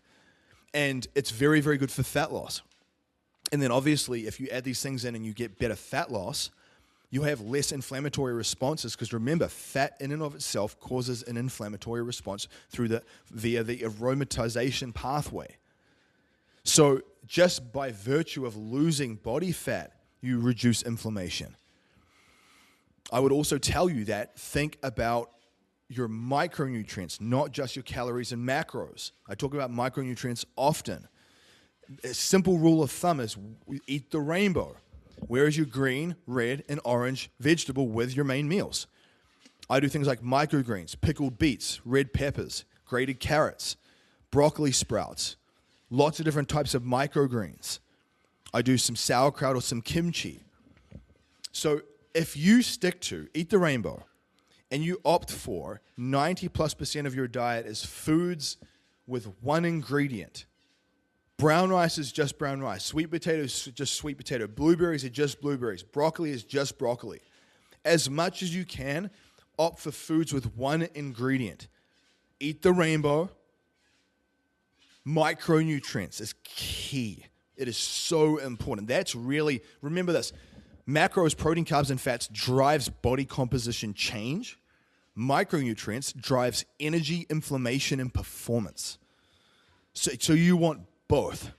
And it's very, very good for fat loss. And then obviously, if you add these things in and you get better fat loss, you have less inflammatory responses, because remember, fat in and of itself causes an inflammatory response via the aromatization pathway. So just by virtue of losing body fat, you reduce inflammation. I would also tell you that think about your micronutrients, not just your calories and macros. I talk about micronutrients often. A simple rule of thumb is eat the rainbow. Where is your green, red, and orange vegetable with your main meals? I do things like microgreens, pickled beets, red peppers, grated carrots, broccoli sprouts, lots of different types of microgreens. I do some sauerkraut or some kimchi. So if you stick to Eat the Rainbow and you opt for 90+% of your diet is foods with one ingredient, brown rice is just brown rice, sweet potato is just sweet potato, blueberries are just blueberries, broccoli is just broccoli. As much as you can, opt for foods with one ingredient. Eat the Rainbow. Micronutrients is key. It is so important. That's really, remember this, macros, protein, carbs, and fats drives body composition change. Micronutrients drives energy, inflammation, and performance. So you want both.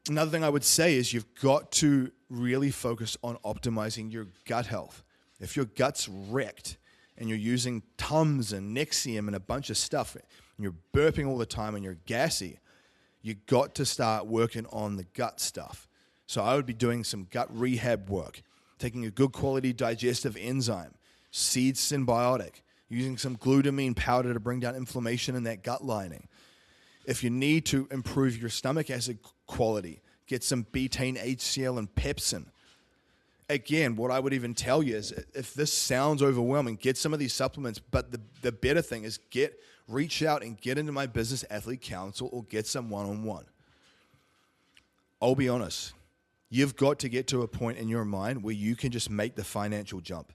Another thing I would say is you've got to really focus on optimizing your gut health. If your gut's wrecked and you're using Tums and Nexium and a bunch of stuff, and you're burping all the time and you're gassy, you got to start working on the gut stuff. So I would be doing some gut rehab work, taking a good quality digestive enzyme, seed symbiotic, using some glutamine powder to bring down inflammation in that gut lining. If you need to improve your stomach acid quality, get some betaine, HCl, and pepsin. Again, what I would even tell you is if this sounds overwhelming, get some of these supplements, but the better thing is reach out and get into my Business Athlete Council or get some one-on-one. I'll be honest, you've got to get to a point in your mind where you can just make the financial jump.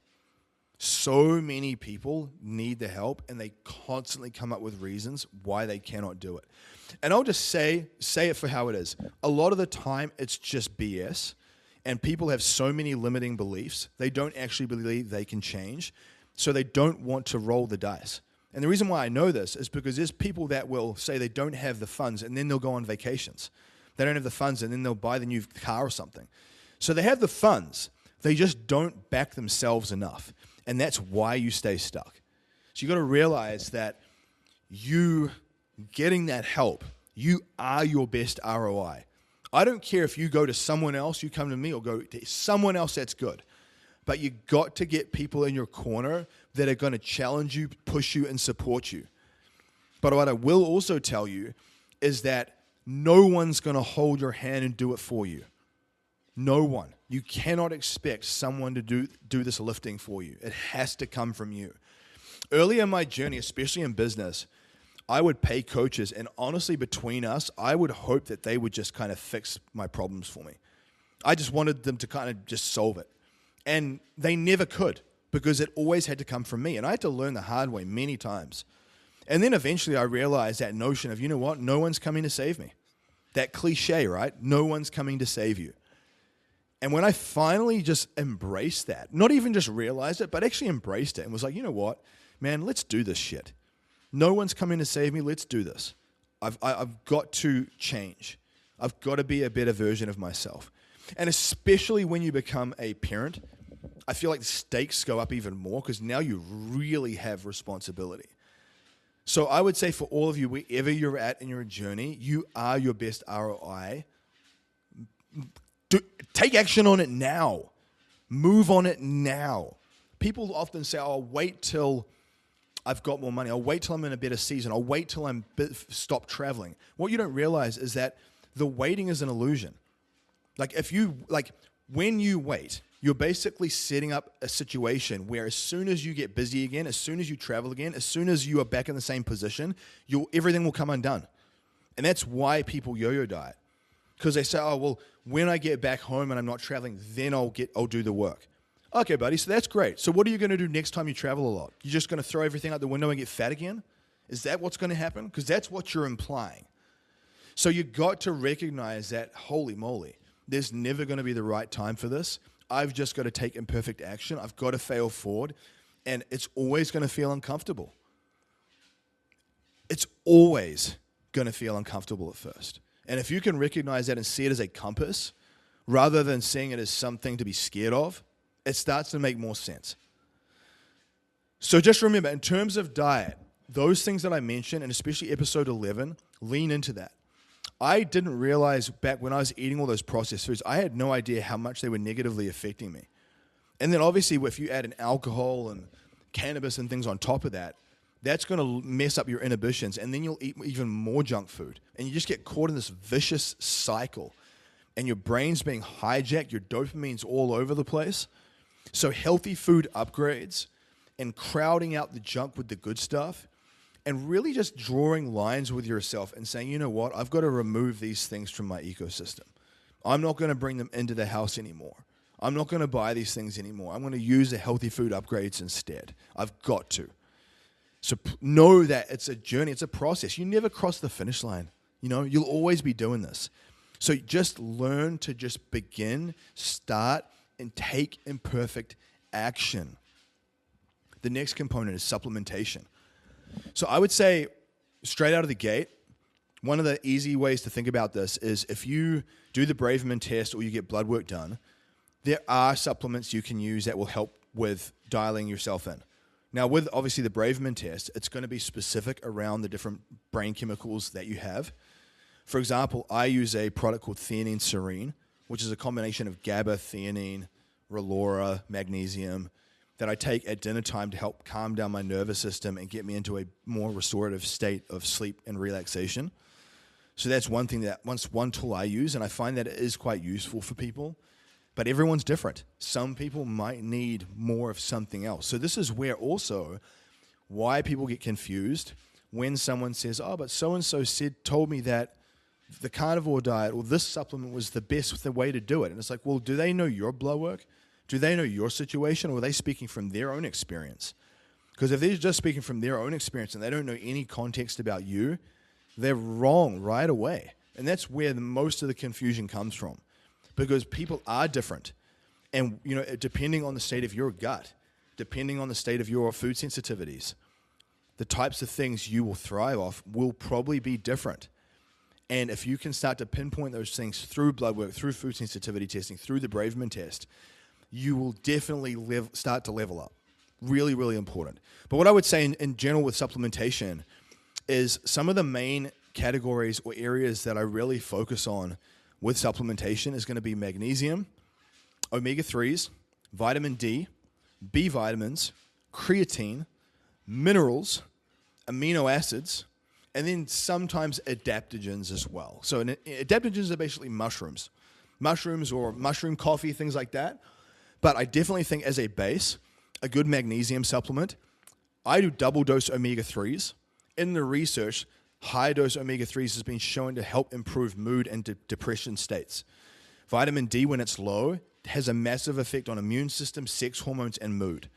So many people need the help and they constantly come up with reasons why they cannot do it. And I'll just say it for how it is. A lot of the time it's just BS. And people have so many limiting beliefs, they don't actually believe they can change, so they don't want to roll the dice. And the reason why I know this is because there's people that will say they don't have the funds, and then they'll go on vacations. They don't have the funds, and then they'll buy the new car or something. So they have the funds, they just don't back themselves enough, and that's why you stay stuck. So you got to realize that you getting that help, you are your best ROI. I don't care if you go to someone else, you come to me, or go to someone else that's good. But you got to get people in your corner that are going to challenge you, push you, and support you. But what I will also tell you is that no one's going to hold your hand and do it for you. No one. You cannot expect someone to do this lifting for you. It has to come from you. Early in my journey, especially in business, I would pay coaches, and honestly, between us, I would hope that they would just kind of fix my problems for me. I just wanted them to kind of just solve it. And they never could, because it always had to come from me. And I had to learn the hard way many times. And then eventually I realized that notion of, you know what, no one's coming to save me. That cliche, right? No one's coming to save you. And when I finally just embraced that, not even just realized it, but actually embraced it and was like, you know what, man, let's do this shit. No one's coming to save me. Let's do this. I've got to change. I've got to be a better version of myself. And especially when you become a parent, I feel like the stakes go up even more because now you really have responsibility. So I would say for all of you, wherever you're at in your journey, you are your best ROI. Take action on it now. Move on it now. People often say, oh, I'll wait till I've got more money. I'll wait till I'm in a better season. I'll wait till I'm stop traveling. What you don't realize is that the waiting is an illusion. When you wait, you're basically setting up a situation where as soon as you get busy again, as soon as you travel again, as soon as you are back in the same position, everything will come undone. And that's why people yo-yo diet. Because they say, oh, well, when I get back home and I'm not traveling, then I'll do the work. Okay, buddy, so that's great. So what are you going to do next time you travel a lot? You're just going to throw everything out the window and get fat again? Is that what's going to happen? Because that's what you're implying. So you got to recognize that, holy moly, there's never going to be the right time for this. I've just got to take imperfect action. I've got to fail forward. And it's always going to feel uncomfortable. It's always going to feel uncomfortable at first. And if you can recognize that and see it as a compass, rather than seeing it as something to be scared of, it starts to make more sense. So just remember, in terms of diet, those things that I mentioned, and especially episode 11, lean into that. I didn't realize back when I was eating all those processed foods, I had no idea how much they were negatively affecting me. And then obviously if you add in alcohol and cannabis and things on top of that, that's going to mess up your inhibitions, and then you'll eat even more junk food. And you just get caught in this vicious cycle, and your brain's being hijacked, your dopamine's all over the place. So healthy food upgrades and crowding out the junk with the good stuff, and really just drawing lines with yourself and saying, you know what, I've got to remove these things from my ecosystem. I'm not going to bring them into the house anymore. I'm not going to buy these things anymore. I'm going to use the healthy food upgrades instead. I've got to. So know that it's a journey, it's a process. You never cross the finish line. You'll always be doing this. So just learn to just begin, start, and take imperfect action. The next component is supplementation. So I would say straight out of the gate, one of the easy ways to think about this is if you do the Braverman test or you get blood work done, there are supplements you can use that will help with dialing yourself in. Now, with obviously the Braverman test, it's going to be specific around the different brain chemicals that you have. For example, I use a product called Theanine Serene, which is a combination of GABA, theanine, Relora, magnesium, that I take at dinner time to help calm down my nervous system and get me into a more restorative state of sleep and relaxation. So that's one thing one tool I use, and I find that it is quite useful for people. But everyone's different. Some people might need more of something else. So this is where also why people get confused when someone says, oh, but so-and-so told me that the carnivore diet or this supplement was the best way to do it. And it's like, well, do they know your blood work? Do they know your situation, or are they speaking from their own experience? Because if they're just speaking from their own experience and they don't know any context about you, they're wrong right away. And that's where most of the confusion comes from. Because people are different. And, depending on the state of your gut, depending on the state of your food sensitivities, the types of things you will thrive off will probably be different. And if you can start to pinpoint those things through blood work, through food sensitivity testing, through the Braverman test, you will definitely start to level up. Really, really important. But what I would say in general with supplementation is some of the main categories or areas that I really focus on with supplementation is going to be magnesium, omega-3s, vitamin D, B vitamins, creatine, minerals, amino acids, and then sometimes adaptogens as well. So adaptogens are basically mushrooms or mushroom coffee, things like that. But I definitely think as a base, a good magnesium supplement, I do double dose omega-3s. In the research, high dose omega-3s has been shown to help improve mood and depression states. Vitamin D, when it's low, has a massive effect on immune system, sex hormones, and mood.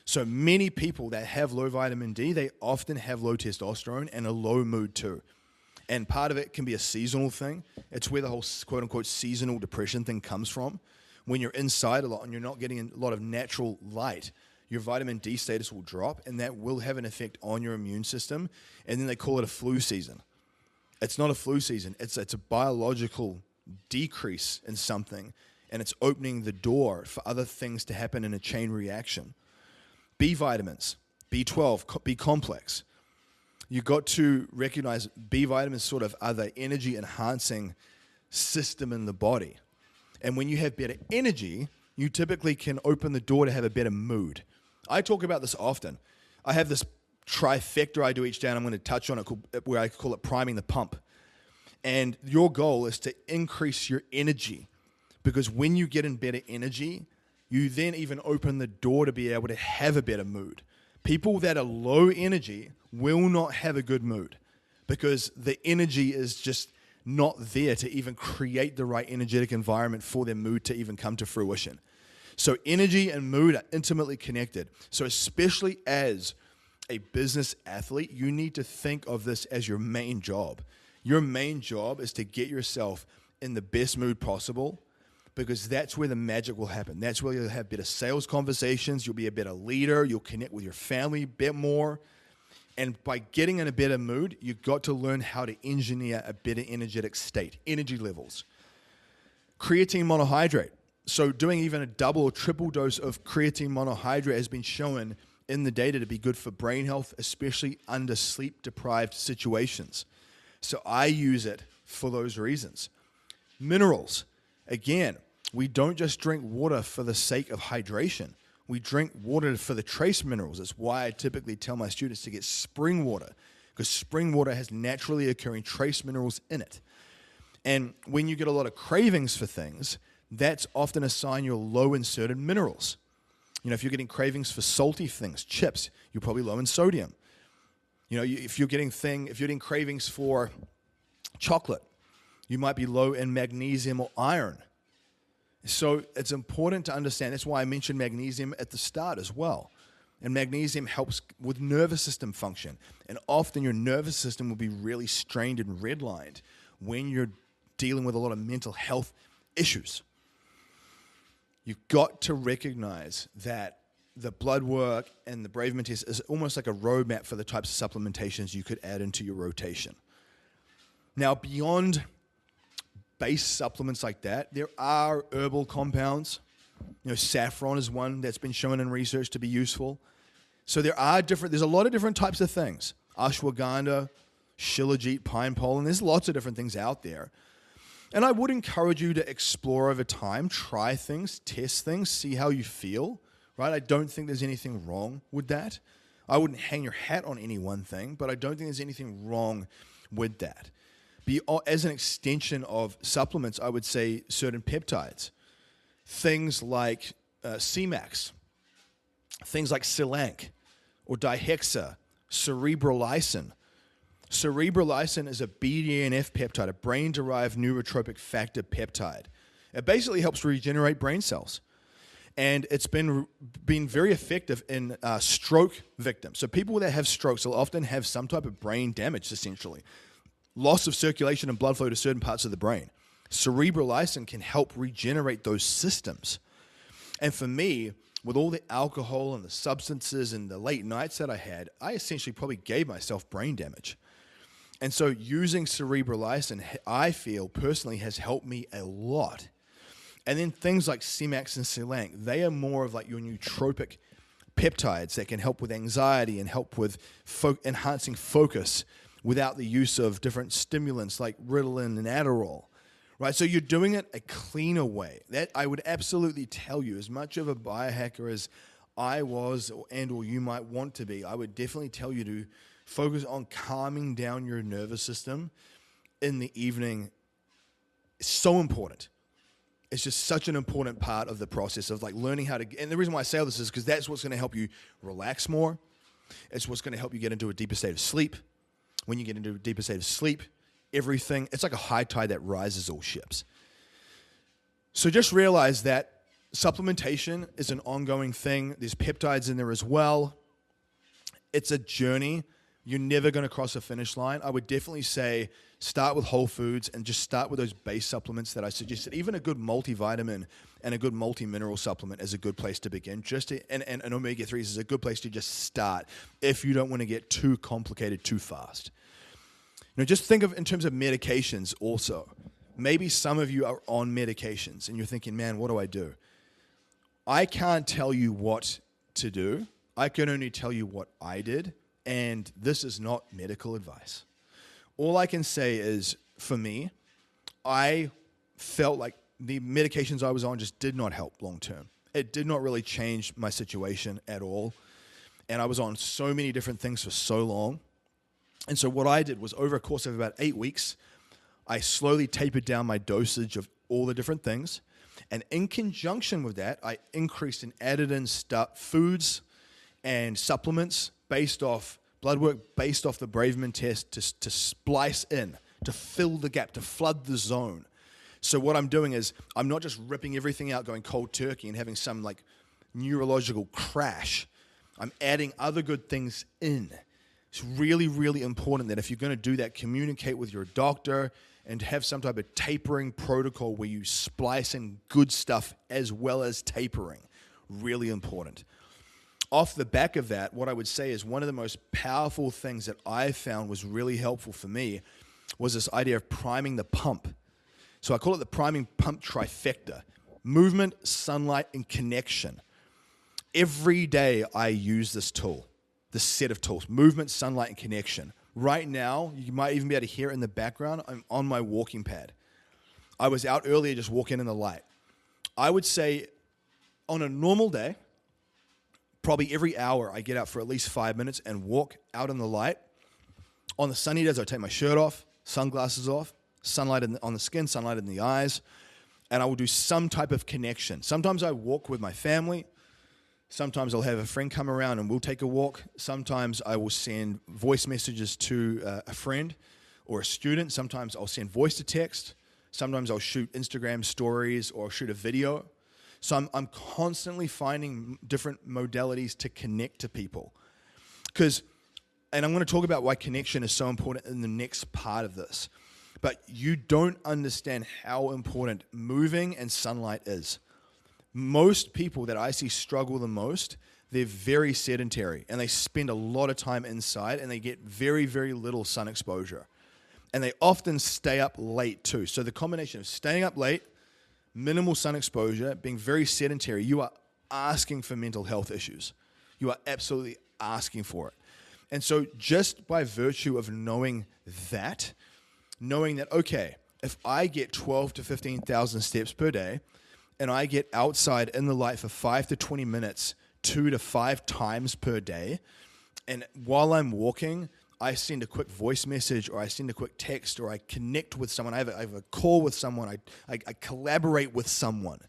So many people that have low vitamin D, they often have low testosterone and a low mood too. And part of it can be a seasonal thing. It's where the whole quote-unquote seasonal depression thing comes from. When you're inside a lot and you're not getting a lot of natural light, your vitamin D status will drop, and that will have an effect on your immune system. And then they call it a flu season. It's not a flu season. It's a biological decrease in something, and it's opening the door for other things to happen in a chain reaction. B vitamins, B12, B complex. You got to recognize B vitamins sort of are the energy enhancing system in the body. And when you have better energy, you typically can open the door to have a better mood. I talk about this often. I have this trifecta I do each day, and I'm going to touch on it, where I call it priming the pump. And your goal is to increase your energy, because when you get in better energy, you then even open the door to be able to have a better mood. People that are low energy will not have a good mood because the energy is just not there to even create the right energetic environment for their mood to even come to fruition. So energy and mood are intimately connected. So especially as a business athlete, you need to think of this as your main job. Your main job is to get yourself in the best mood possible, because that's where the magic will happen. That's where you'll have better sales conversations. You'll be a better leader. You'll connect with your family a bit more. And by getting in a better mood, you've got to learn how to engineer a better energetic state, energy levels. Creatine monohydrate. So doing even a double or triple dose of creatine monohydrate has been shown in the data to be good for brain health, especially under sleep-deprived situations. So I use it for those reasons. Minerals. Again, we don't just drink water for the sake of hydration. We drink water for the trace minerals. That's why I typically tell my students to get spring water, because spring water has naturally occurring trace minerals in it. And when you get a lot of cravings for things, that's often a sign you're low in certain minerals. If you're getting cravings for salty things, chips, you're probably low in sodium. If you're getting cravings for chocolate, you might be low in magnesium or iron. So it's important to understand. That's why I mentioned magnesium at the start as well. And magnesium helps with nervous system function. And often your nervous system will be really strained and redlined when you're dealing with a lot of mental health issues. You've got to recognize that the blood work and the Braveman test is almost like a roadmap for the types of supplementations you could add into your rotation. Now, beyond base supplements like that, there are herbal compounds. Saffron is one that's been shown in research to be useful. So there's a lot of different types of things. Ashwagandha, shilajit, pine pollen, there's lots of different things out there. And I would encourage you to explore over time, try things, test things, see how you feel, right? I don't think there's anything wrong with that. I wouldn't hang your hat on any one thing, but I don't think there's anything wrong with that. As an extension of supplements, I would say certain peptides, things like C-Max, things like Silanc or dihexa, cerebrolysin. Cerebrolysin is a BDNF peptide, a brain-derived neurotropic factor peptide. It basically helps regenerate brain cells. And it's been very effective in stroke victims. So people that have strokes will often have some type of brain damage, essentially. Loss of circulation and blood flow to certain parts of the brain. Cerebrolysin can help regenerate those systems. And for me, with all the alcohol and the substances and the late nights that I had, I essentially probably gave myself brain damage. And so using cerebrolysin, I feel personally has helped me a lot. And then things like C-Max and Silanc, they are more of like your nootropic peptides that can help with anxiety and help with enhancing focus without the use of different stimulants like Ritalin and Adderall, right? So you're doing it a cleaner way. That I would absolutely tell you, as much of a biohacker as I was or you might want to be, I would definitely tell you to focus on calming down your nervous system in the evening. It's so important. It's just such an important part of the process of like learning how to, and the reason why I say all this is because that's what's going to help you relax more. It's what's going to help you get into a deeper state of sleep. When you get into a deeper state of sleep, it's like a high tide that rises all ships. So just realize that supplementation is an ongoing thing. There's peptides in there as well. It's a journey. You're never going to cross a finish line. I would definitely say start with whole foods and just start with those base supplements that I suggested. Even a good multivitamin and a good multi-mineral supplement is a good place to begin. And omega-3s is a good place to just start if you don't want to get too complicated too fast. Just think of in terms of medications also. Maybe some of you are on medications and you're thinking, man, what do I do? I can't tell you what to do. I can only tell you what I did. And this is not medical advice. All I can say is, for me, I felt like the medications I was on just did not help long term. It did not really change my situation at all. And I was on so many different things for so long. And so what I did was over a course of about 8 weeks, I slowly tapered down my dosage of all the different things. And in conjunction with that, I increased and added in foods and supplements based off blood work, based off the Braveman test to splice in, to fill the gap, to flood the zone. So what I'm doing is I'm not just ripping everything out, going cold turkey and having some like neurological crash. I'm adding other good things in. It's really, really important that if you're going to do that, communicate with your doctor and have some type of tapering protocol where you splice in good stuff as well as tapering. Really important. Off the back of that, what I would say is one of the most powerful things that I found was really helpful for me was this idea of priming the pump. So I call it the priming pump trifecta. Movement, sunlight, and connection. Every day I use this tool, this set of tools, movement, sunlight, and connection. Right now, you might even be able to hear it in the background, I'm on my walking pad. I was out earlier just walking in the light. I would say on a normal day, Probably every hour I get out for at least 5 minutes and walk out in the light. On the sunny days, I take my shirt off, sunglasses off, sunlight on the skin, sunlight in the eyes, and I will do some type of connection. Sometimes I walk with my family. Sometimes I'll have a friend come around and we'll take a walk. Sometimes I will send voice messages to a friend or a student. Sometimes I'll send voice to text. Sometimes I'll shoot Instagram stories or shoot a video. So I'm constantly finding different modalities to connect to people. And I'm going to talk about why connection is so important in the next part of this. But you don't understand how important moving and sunlight is. Most people that I see struggle the most, they're very sedentary and they spend a lot of time inside and they get very, very little sun exposure. And they often stay up late too. So the combination of staying up late, minimal sun exposure, being very sedentary, you are asking for mental health issues. You are absolutely asking for it. And so just by virtue of knowing that, okay, if I get 12 to 15,000 steps per day, and I get outside in the light for 5 to 20 minutes, 2 to 5 times per day, and while I'm walking, I send a quick voice message or I send a quick text or I connect with someone, I have a call with someone, I collaborate with someone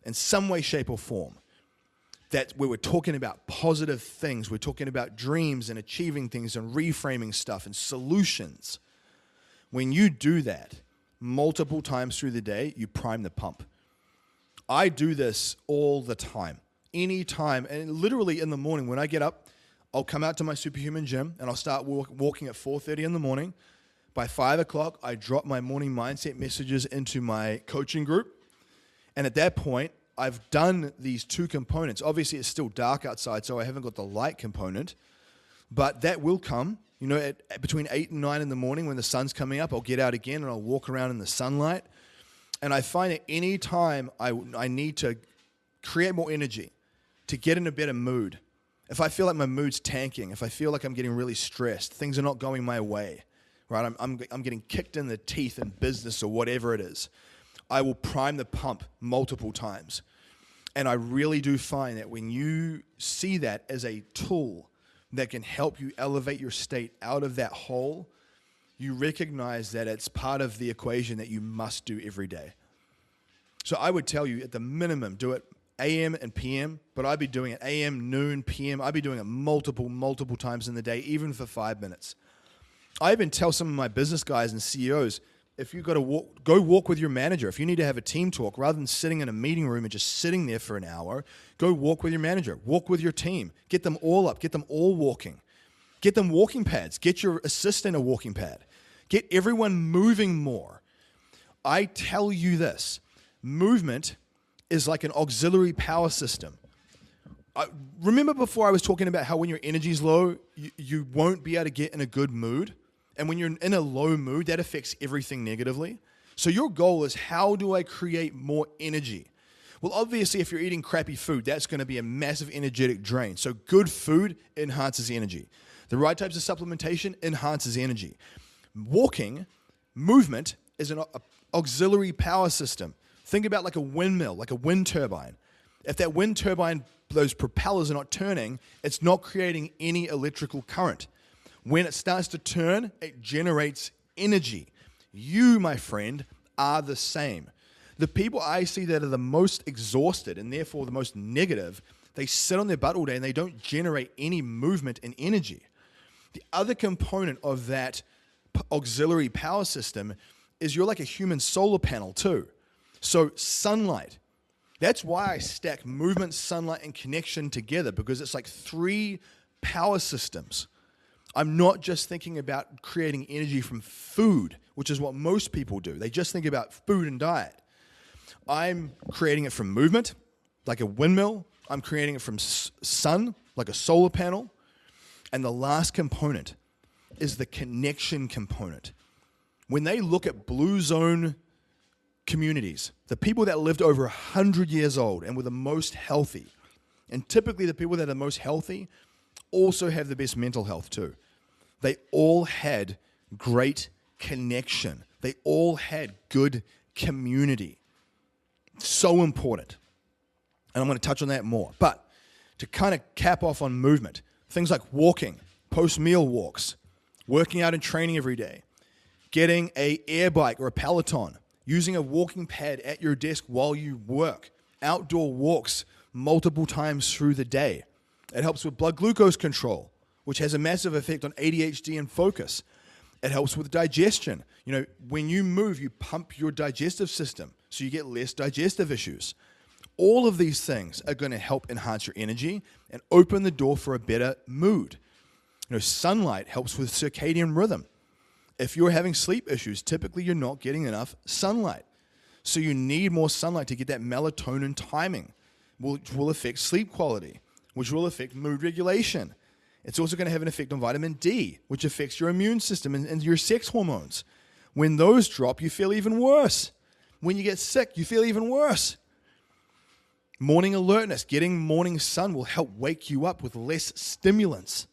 in some way, shape, or form. That where we're talking about positive things, we're talking about dreams and achieving things and reframing stuff and solutions. When you do that multiple times through the day, you prime the pump. I do this all the time, anytime, and literally in the morning when I get up, I'll come out to my superhuman gym and I'll start walking at 4:30 in the morning. By 5 o'clock, I drop my morning mindset messages into my coaching group. And at that point, I've done these two components. Obviously, it's still dark outside, so I haven't got the light component, but that will come. You know, at between 8 and 9 in the morning when the sun's coming up, I'll get out again and I'll walk around in the sunlight. And I find that any time I need to create more energy, to get in a better mood, if I feel like my mood's tanking, if I feel like I'm getting really stressed, things are not going my way, right? I'm getting kicked in the teeth in business or whatever it is, I will prime the pump multiple times. And I really do find that when you see that as a tool that can help you elevate your state out of that hole, you recognize that it's part of the equation that you must do every day. So I would tell you at the minimum, do it AM and PM, but I'd be doing it AM, noon, PM. I'd be doing it multiple times in the day, even for 5 minutes. I even tell some of my business guys and CEOs, if you've got to go walk with your manager. If you need to have a team talk, rather than sitting in a meeting room and just sitting there for an hour, go walk with your manager, walk with your team, get them all up, get them all walking. Get them walking pads, get your assistant a walking pad. Get everyone moving more. I tell you this, movement is like an auxiliary power system. Remember before I was talking about how when your energy's low, you won't be able to get in a good mood? And when you're in a low mood, that affects everything negatively. So your goal is, how do I create more energy? Well, obviously, if you're eating crappy food, that's going to be a massive energetic drain. So good food enhances energy. The right types of supplementation enhances energy. Walking, movement, is an auxiliary power system. Think about like a windmill, like a wind turbine. If that wind turbine, those propellers are not turning, it's not creating any electrical current. When it starts to turn, it generates energy. You, my friend, are the same. The people I see that are the most exhausted and therefore the most negative, they sit on their butt all day and they don't generate any movement and energy. The other component of that auxiliary power system is you're like a human solar panel too. So sunlight. That's why I stack movement, sunlight, and connection together, because it's like 3 power systems. I'm not just thinking about creating energy from food, which is what most people do. They just think about food and diet. I'm creating it from movement, like a windmill. I'm creating it from sun, like a solar panel. And the last component is the connection component. When they look at blue zone communities, the people that lived over 100 years old and were the most healthy, and typically the people that are most healthy also have the best mental health too. They all had great connection. They all had good community. So important. And I'm going to touch on that more. But To kind of cap off on movement, things like walking, post-meal walks, working out and training every day, getting a air bike or a Peloton, using a walking pad at your desk while you work, outdoor walks multiple times through the day. It helps with blood glucose control, which has a massive effect on ADHD and focus. It helps with digestion. You know, when you move, you pump your digestive system, so you get less digestive issues. All of these things are going to help enhance your energy and open the door for a better mood. You know, sunlight helps with circadian rhythm. If you're having sleep issues, typically you're not getting enough sunlight. So you need more sunlight to get that melatonin timing, which will affect sleep quality, which will affect mood regulation. It's also going to have an effect on vitamin D, which affects your immune system and your sex hormones. When those drop, you feel even worse. When you get sick, you feel even worse. Morning alertness, getting morning sun will help wake you up with less stimulants.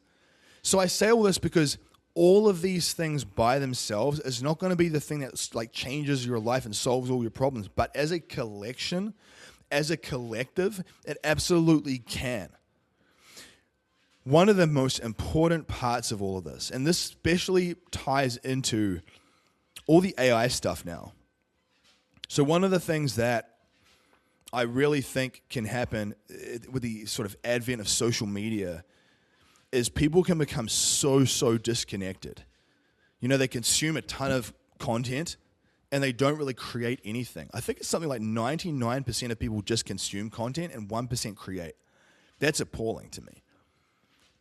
So I say all this because all of these things by themselves is not going to be the thing that like changes your life and solves all your problems. But as a collection, as a collective, it absolutely can. One of the most important parts of all of this, and this especially ties into all the AI stuff now. So one of the things that I really think can happen with the sort of advent of social media is people can become so disconnected. You know, they consume a ton of content and they don't really create anything. I think it's something like 99% of people just consume content and 1% create. That's appalling to me.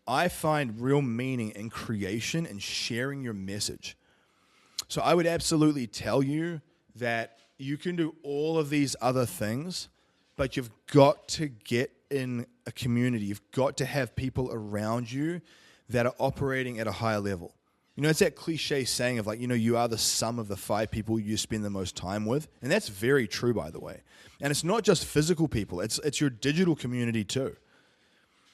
I find real meaning in creation and sharing your message. So I would absolutely tell you that you can do all of these other things, but you've got to get in a community. You've got to have people around you that are operating at a higher level. You know, it's that cliche saying of like, you know, you are the sum of the 5 people you spend the most time with. And that's very true, by the way. And it's not just physical people. It's your digital community too.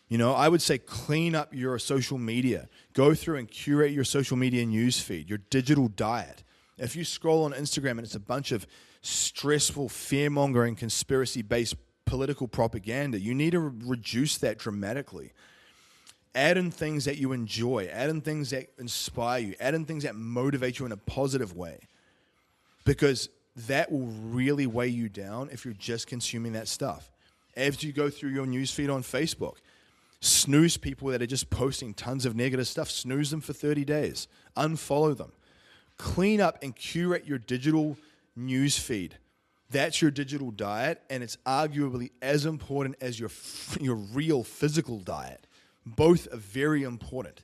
You know, I would say clean up your social media. Go through and curate your social media newsfeed, your digital diet. If you scroll on Instagram and it's a bunch of stressful, fear-mongering, conspiracy-based political propaganda, you need to reduce that dramatically. Add in things that you enjoy. Add in things that inspire you. Add in things that motivate you in a positive way. Because that will really weigh you down if you're just consuming that stuff. As you go through your newsfeed on Facebook, snooze people that are just posting tons of negative stuff. Snooze them for 30 days. Unfollow them. Clean up and curate your digital news feed. That's your digital diet, and it's arguably as important as your real physical diet. Both are very important.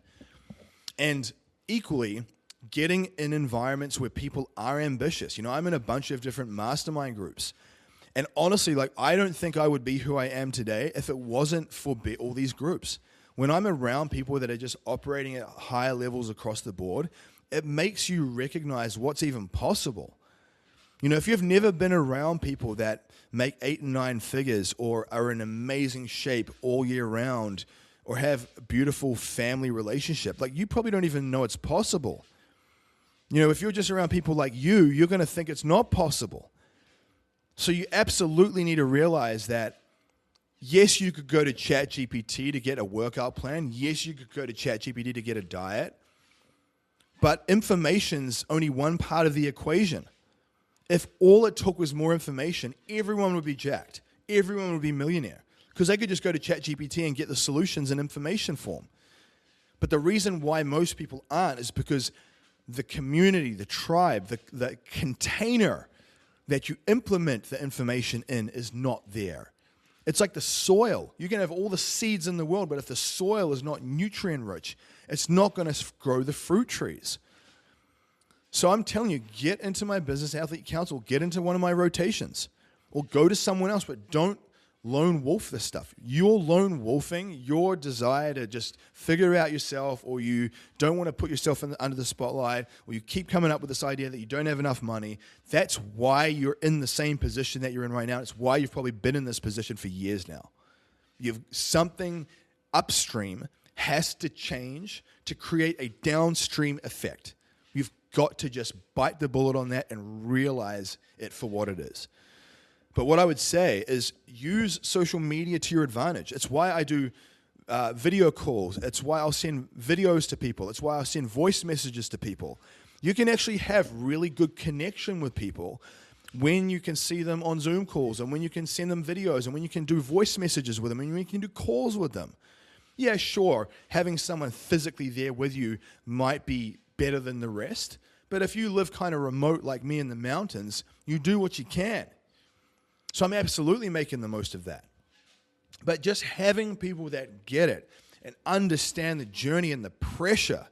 And equally, getting in environments where people are ambitious. You know, I'm in a bunch of different mastermind groups. And honestly, like, I don't think I would be who I am today if it wasn't for all these groups. When I'm around people that are just operating at higher levels across the board, it makes you recognize what's even possible. You know, if you've never been around people that make 8 and 9 figures or are in amazing shape all year round or have a beautiful family relationship, like, you probably don't even know it's possible. You know, if you're just around people like you're going to think it's not possible. So you absolutely need to realize that, yes, you could go to ChatGPT to get a workout plan. Yes, you could go to ChatGPT to get a diet. But information's only one part of the equation. If all it took was more information, everyone would be jacked. Everyone would be a millionaire. Because they could just go to ChatGPT and get the solutions in information form. But the reason why most people aren't is because the community, the tribe, the container that you implement the information in is not there. It's like the soil. You can have all the seeds in the world, but if the soil is not nutrient rich, it's not going to grow the fruit trees. So I'm telling you, get into my Business Athlete Council, get into one of my rotations, or go to someone else, but don't lone wolf this stuff. You're lone wolfing your desire to just figure it out yourself, or you don't want to put yourself under the spotlight, or you keep coming up with this idea that you don't have enough money. That's why you're in the same position that you're in right now. It's why you've probably been in this position for years now. You've something upstream has to change to create a downstream effect. You've got to just bite the bullet on that and realize it for what it is. But what I would say is use social media to your advantage. It's why I do video calls. It's why I'll send videos to people. It's why I'll send voice messages to people. You can actually have really good connection with people when you can see them on Zoom calls, and when you can send them videos, and when you can do voice messages with them, and when you can do calls with them. Yeah, sure, having someone physically there with you might be better than the rest, but if you live kind of remote like me in the mountains, you do what you can. So I'm absolutely making the most of that. But just having people that get it and understand the journey and the pressure.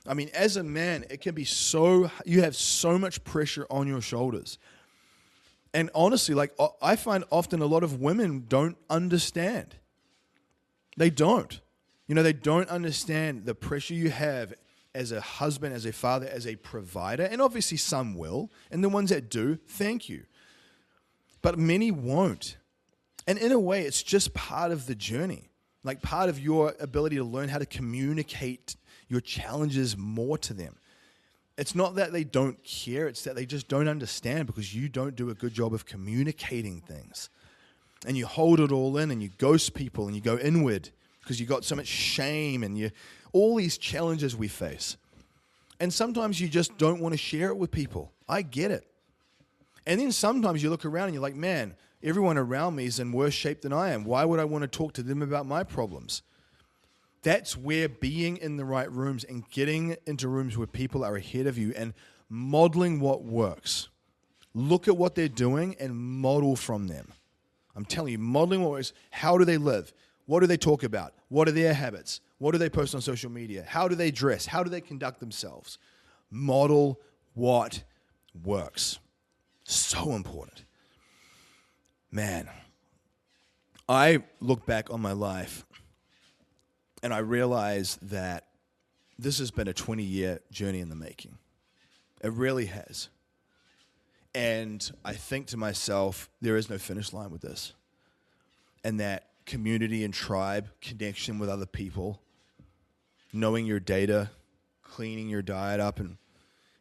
I mean, as a man, it can be you have so much pressure on your shoulders. And honestly, like, I find often a lot of women don't understand. They don't. They don't understand the pressure you have as a husband, as a father, as a provider. And obviously some will. And the ones that do, thank you. But many won't. And in a way, it's just part of the journey. Like part of your ability to learn how to communicate your challenges more to them. It's not that they don't care, it's that they just don't understand because you don't do a good job of communicating things. And you hold it all in and you ghost people and you go inward because you got so much shame and all these challenges we face. And sometimes you just don't want to share it with people. I get it. And then sometimes you look around and you're like, man, everyone around me is in worse shape than I am. Why would I want to talk to them about my problems? That's where being in the right rooms and getting into rooms where people are ahead of you and modeling what works. Look at what they're doing and model from them. I'm telling you, modeling what works. How do they live? What do they talk about? What are their habits? What do they post on social media? How do they dress? How do they conduct themselves? Model what works. So important. Man, I look back on my life and I realize that this has been a 20-year journey in the making. It really has. And I think to myself, there is no finish line with this. And that community and tribe, connection with other people, knowing your data, cleaning your diet up, and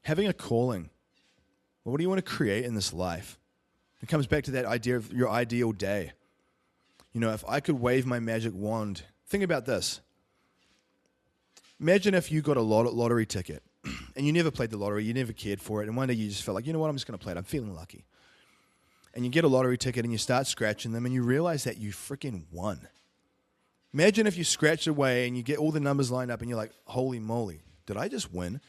having a calling. Well, what do you want to create in this life? It comes back to that idea of your ideal day. If I could wave my magic wand, think about this. Imagine if you got a lottery ticket and you never played the lottery, you never cared for it, and one day you just felt like, you know what, I'm just going to play it. I'm feeling lucky. And you get a lottery ticket and you start scratching them and you realize that you freaking won. Imagine if you scratch away and you get all the numbers lined up and you're like, holy moly, did I just win?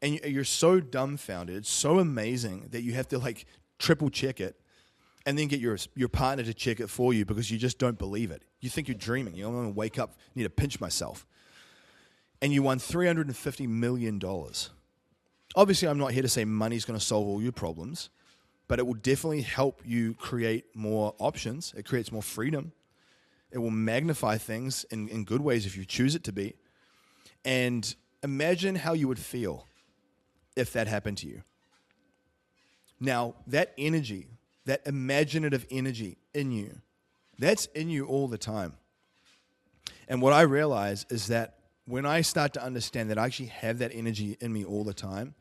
And you're so dumbfounded, it's so amazing that you have to like triple check it and then get your partner to check it for you because you just don't believe it. You think you're dreaming. I'm going to wake up, need to pinch myself. And you won $350 million. Obviously, I'm not here to say money's going to solve all your problems, but it will definitely help you create more options. It creates more freedom. It will magnify things in good ways if you choose it to be. And imagine how you would feel if that happened to you. Now, that energy, that imaginative energy in you, that's in you all the time. And what I realize is that when I start to understand that I actually have that energy in me all the time,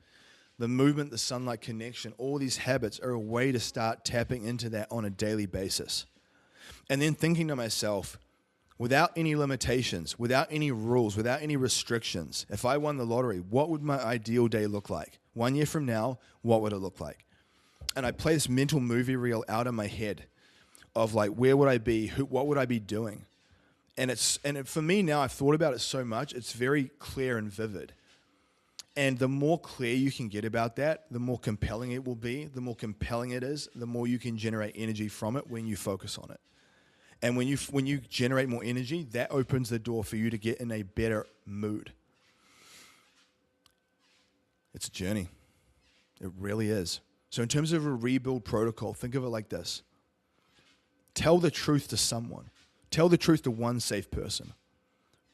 the movement, the sunlight connection, all these habits are a way to start tapping into that on a daily basis. And then thinking to myself, without any limitations, without any rules, without any restrictions, if I won the lottery, what would my ideal day look like? 1 year from now, what would it look like? And I play this mental movie reel out in my head of like, where would I be? What would I be doing? And for me now, I've thought about it so much, it's very clear and vivid. And the more clear you can get about that, the more compelling it will be. The more compelling it is, the more you can generate energy from it when you focus on it. And when you generate more energy, that opens the door for you to get in a better mood. It's a journey. It really is. So in terms of a rebuild protocol, think of it like this. Tell the truth to someone. Tell the truth to one safe person.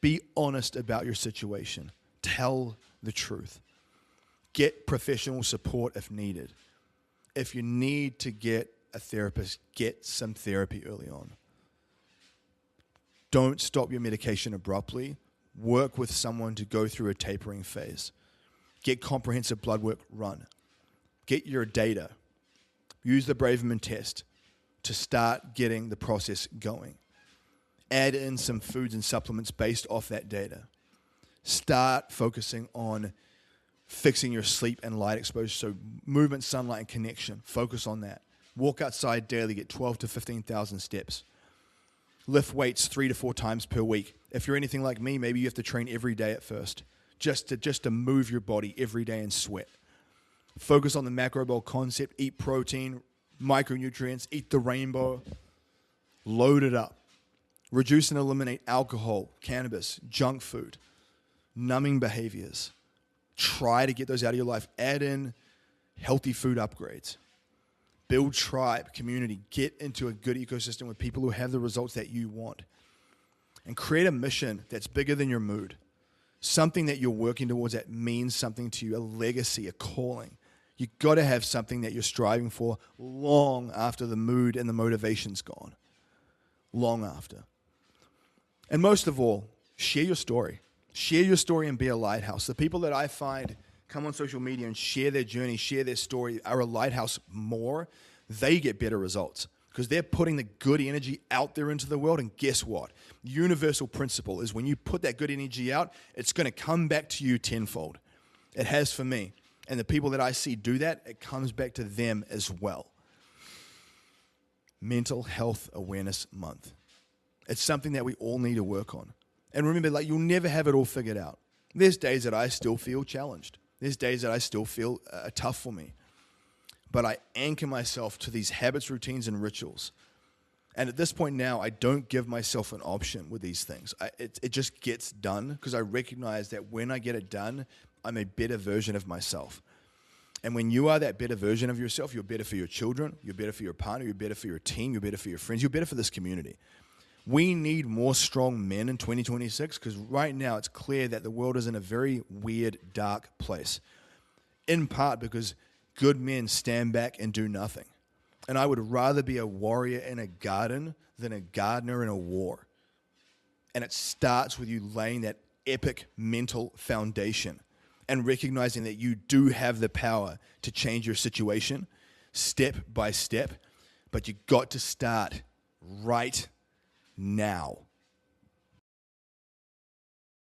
Be honest about your situation. Tell the truth. Get professional support if needed. If you need to get a therapist, get some therapy early on. Don't stop your medication abruptly. Work with someone to go through a tapering phase. Get comprehensive blood work run. Get your data. Use the Braverman test. to start getting the process going. Add in some foods and supplements based off that data. Start focusing on fixing your sleep and light exposure. So movement, sunlight, and connection. Focus on that. Walk outside daily, get 12 to 15,000 steps. Lift weights 3 to 4 times per week. If you're anything like me, maybe you have to train every day at first, just to move your body every day and sweat. Focus on the macro bowl concept. Eat protein, micronutrients, eat the rainbow. Load it up. Reduce and eliminate alcohol, cannabis, junk food, numbing behaviors. Try to get those out of your life. Add in healthy food upgrades. Build tribe, community. Get into a good ecosystem with people who have the results that you want. And create a mission that's bigger than your mood. Something that you're working towards that means something to you, a legacy, a calling. You've got to have something that you're striving for long after the mood and the motivation's gone. Long after. And most of all, share your story. Share your story and be a lighthouse. The people that I find come on social media and share their journey, share their story, are a lighthouse more, they get better results because they're putting the good energy out there into the world. And guess what? Universal principle is when you put that good energy out, it's going to come back to you tenfold. It has for me. And the people that I see do that, it comes back to them as well. Mental Health Awareness Month. It's something that we all need to work on. And remember, you'll never have it all figured out. There's days that I still feel challenged. There's days that I still feel tough for me. But I anchor myself to these habits, routines, and rituals. And at this point now, I don't give myself an option with these things. It just gets done because I recognize that when I get it done, I'm a better version of myself. And when you are that better version of yourself, you're better for your children, you're better for your partner, you're better for your team, you're better for your friends, you're better for this community. We need more strong men in 2026 because right now it's clear that the world is in a very weird, dark place. In part because good men stand back and do nothing. And I would rather be a warrior in a garden than a gardener in a war. And it starts with you laying that epic mental foundation and recognizing that you do have the power to change your situation step by step, but you got to start right now.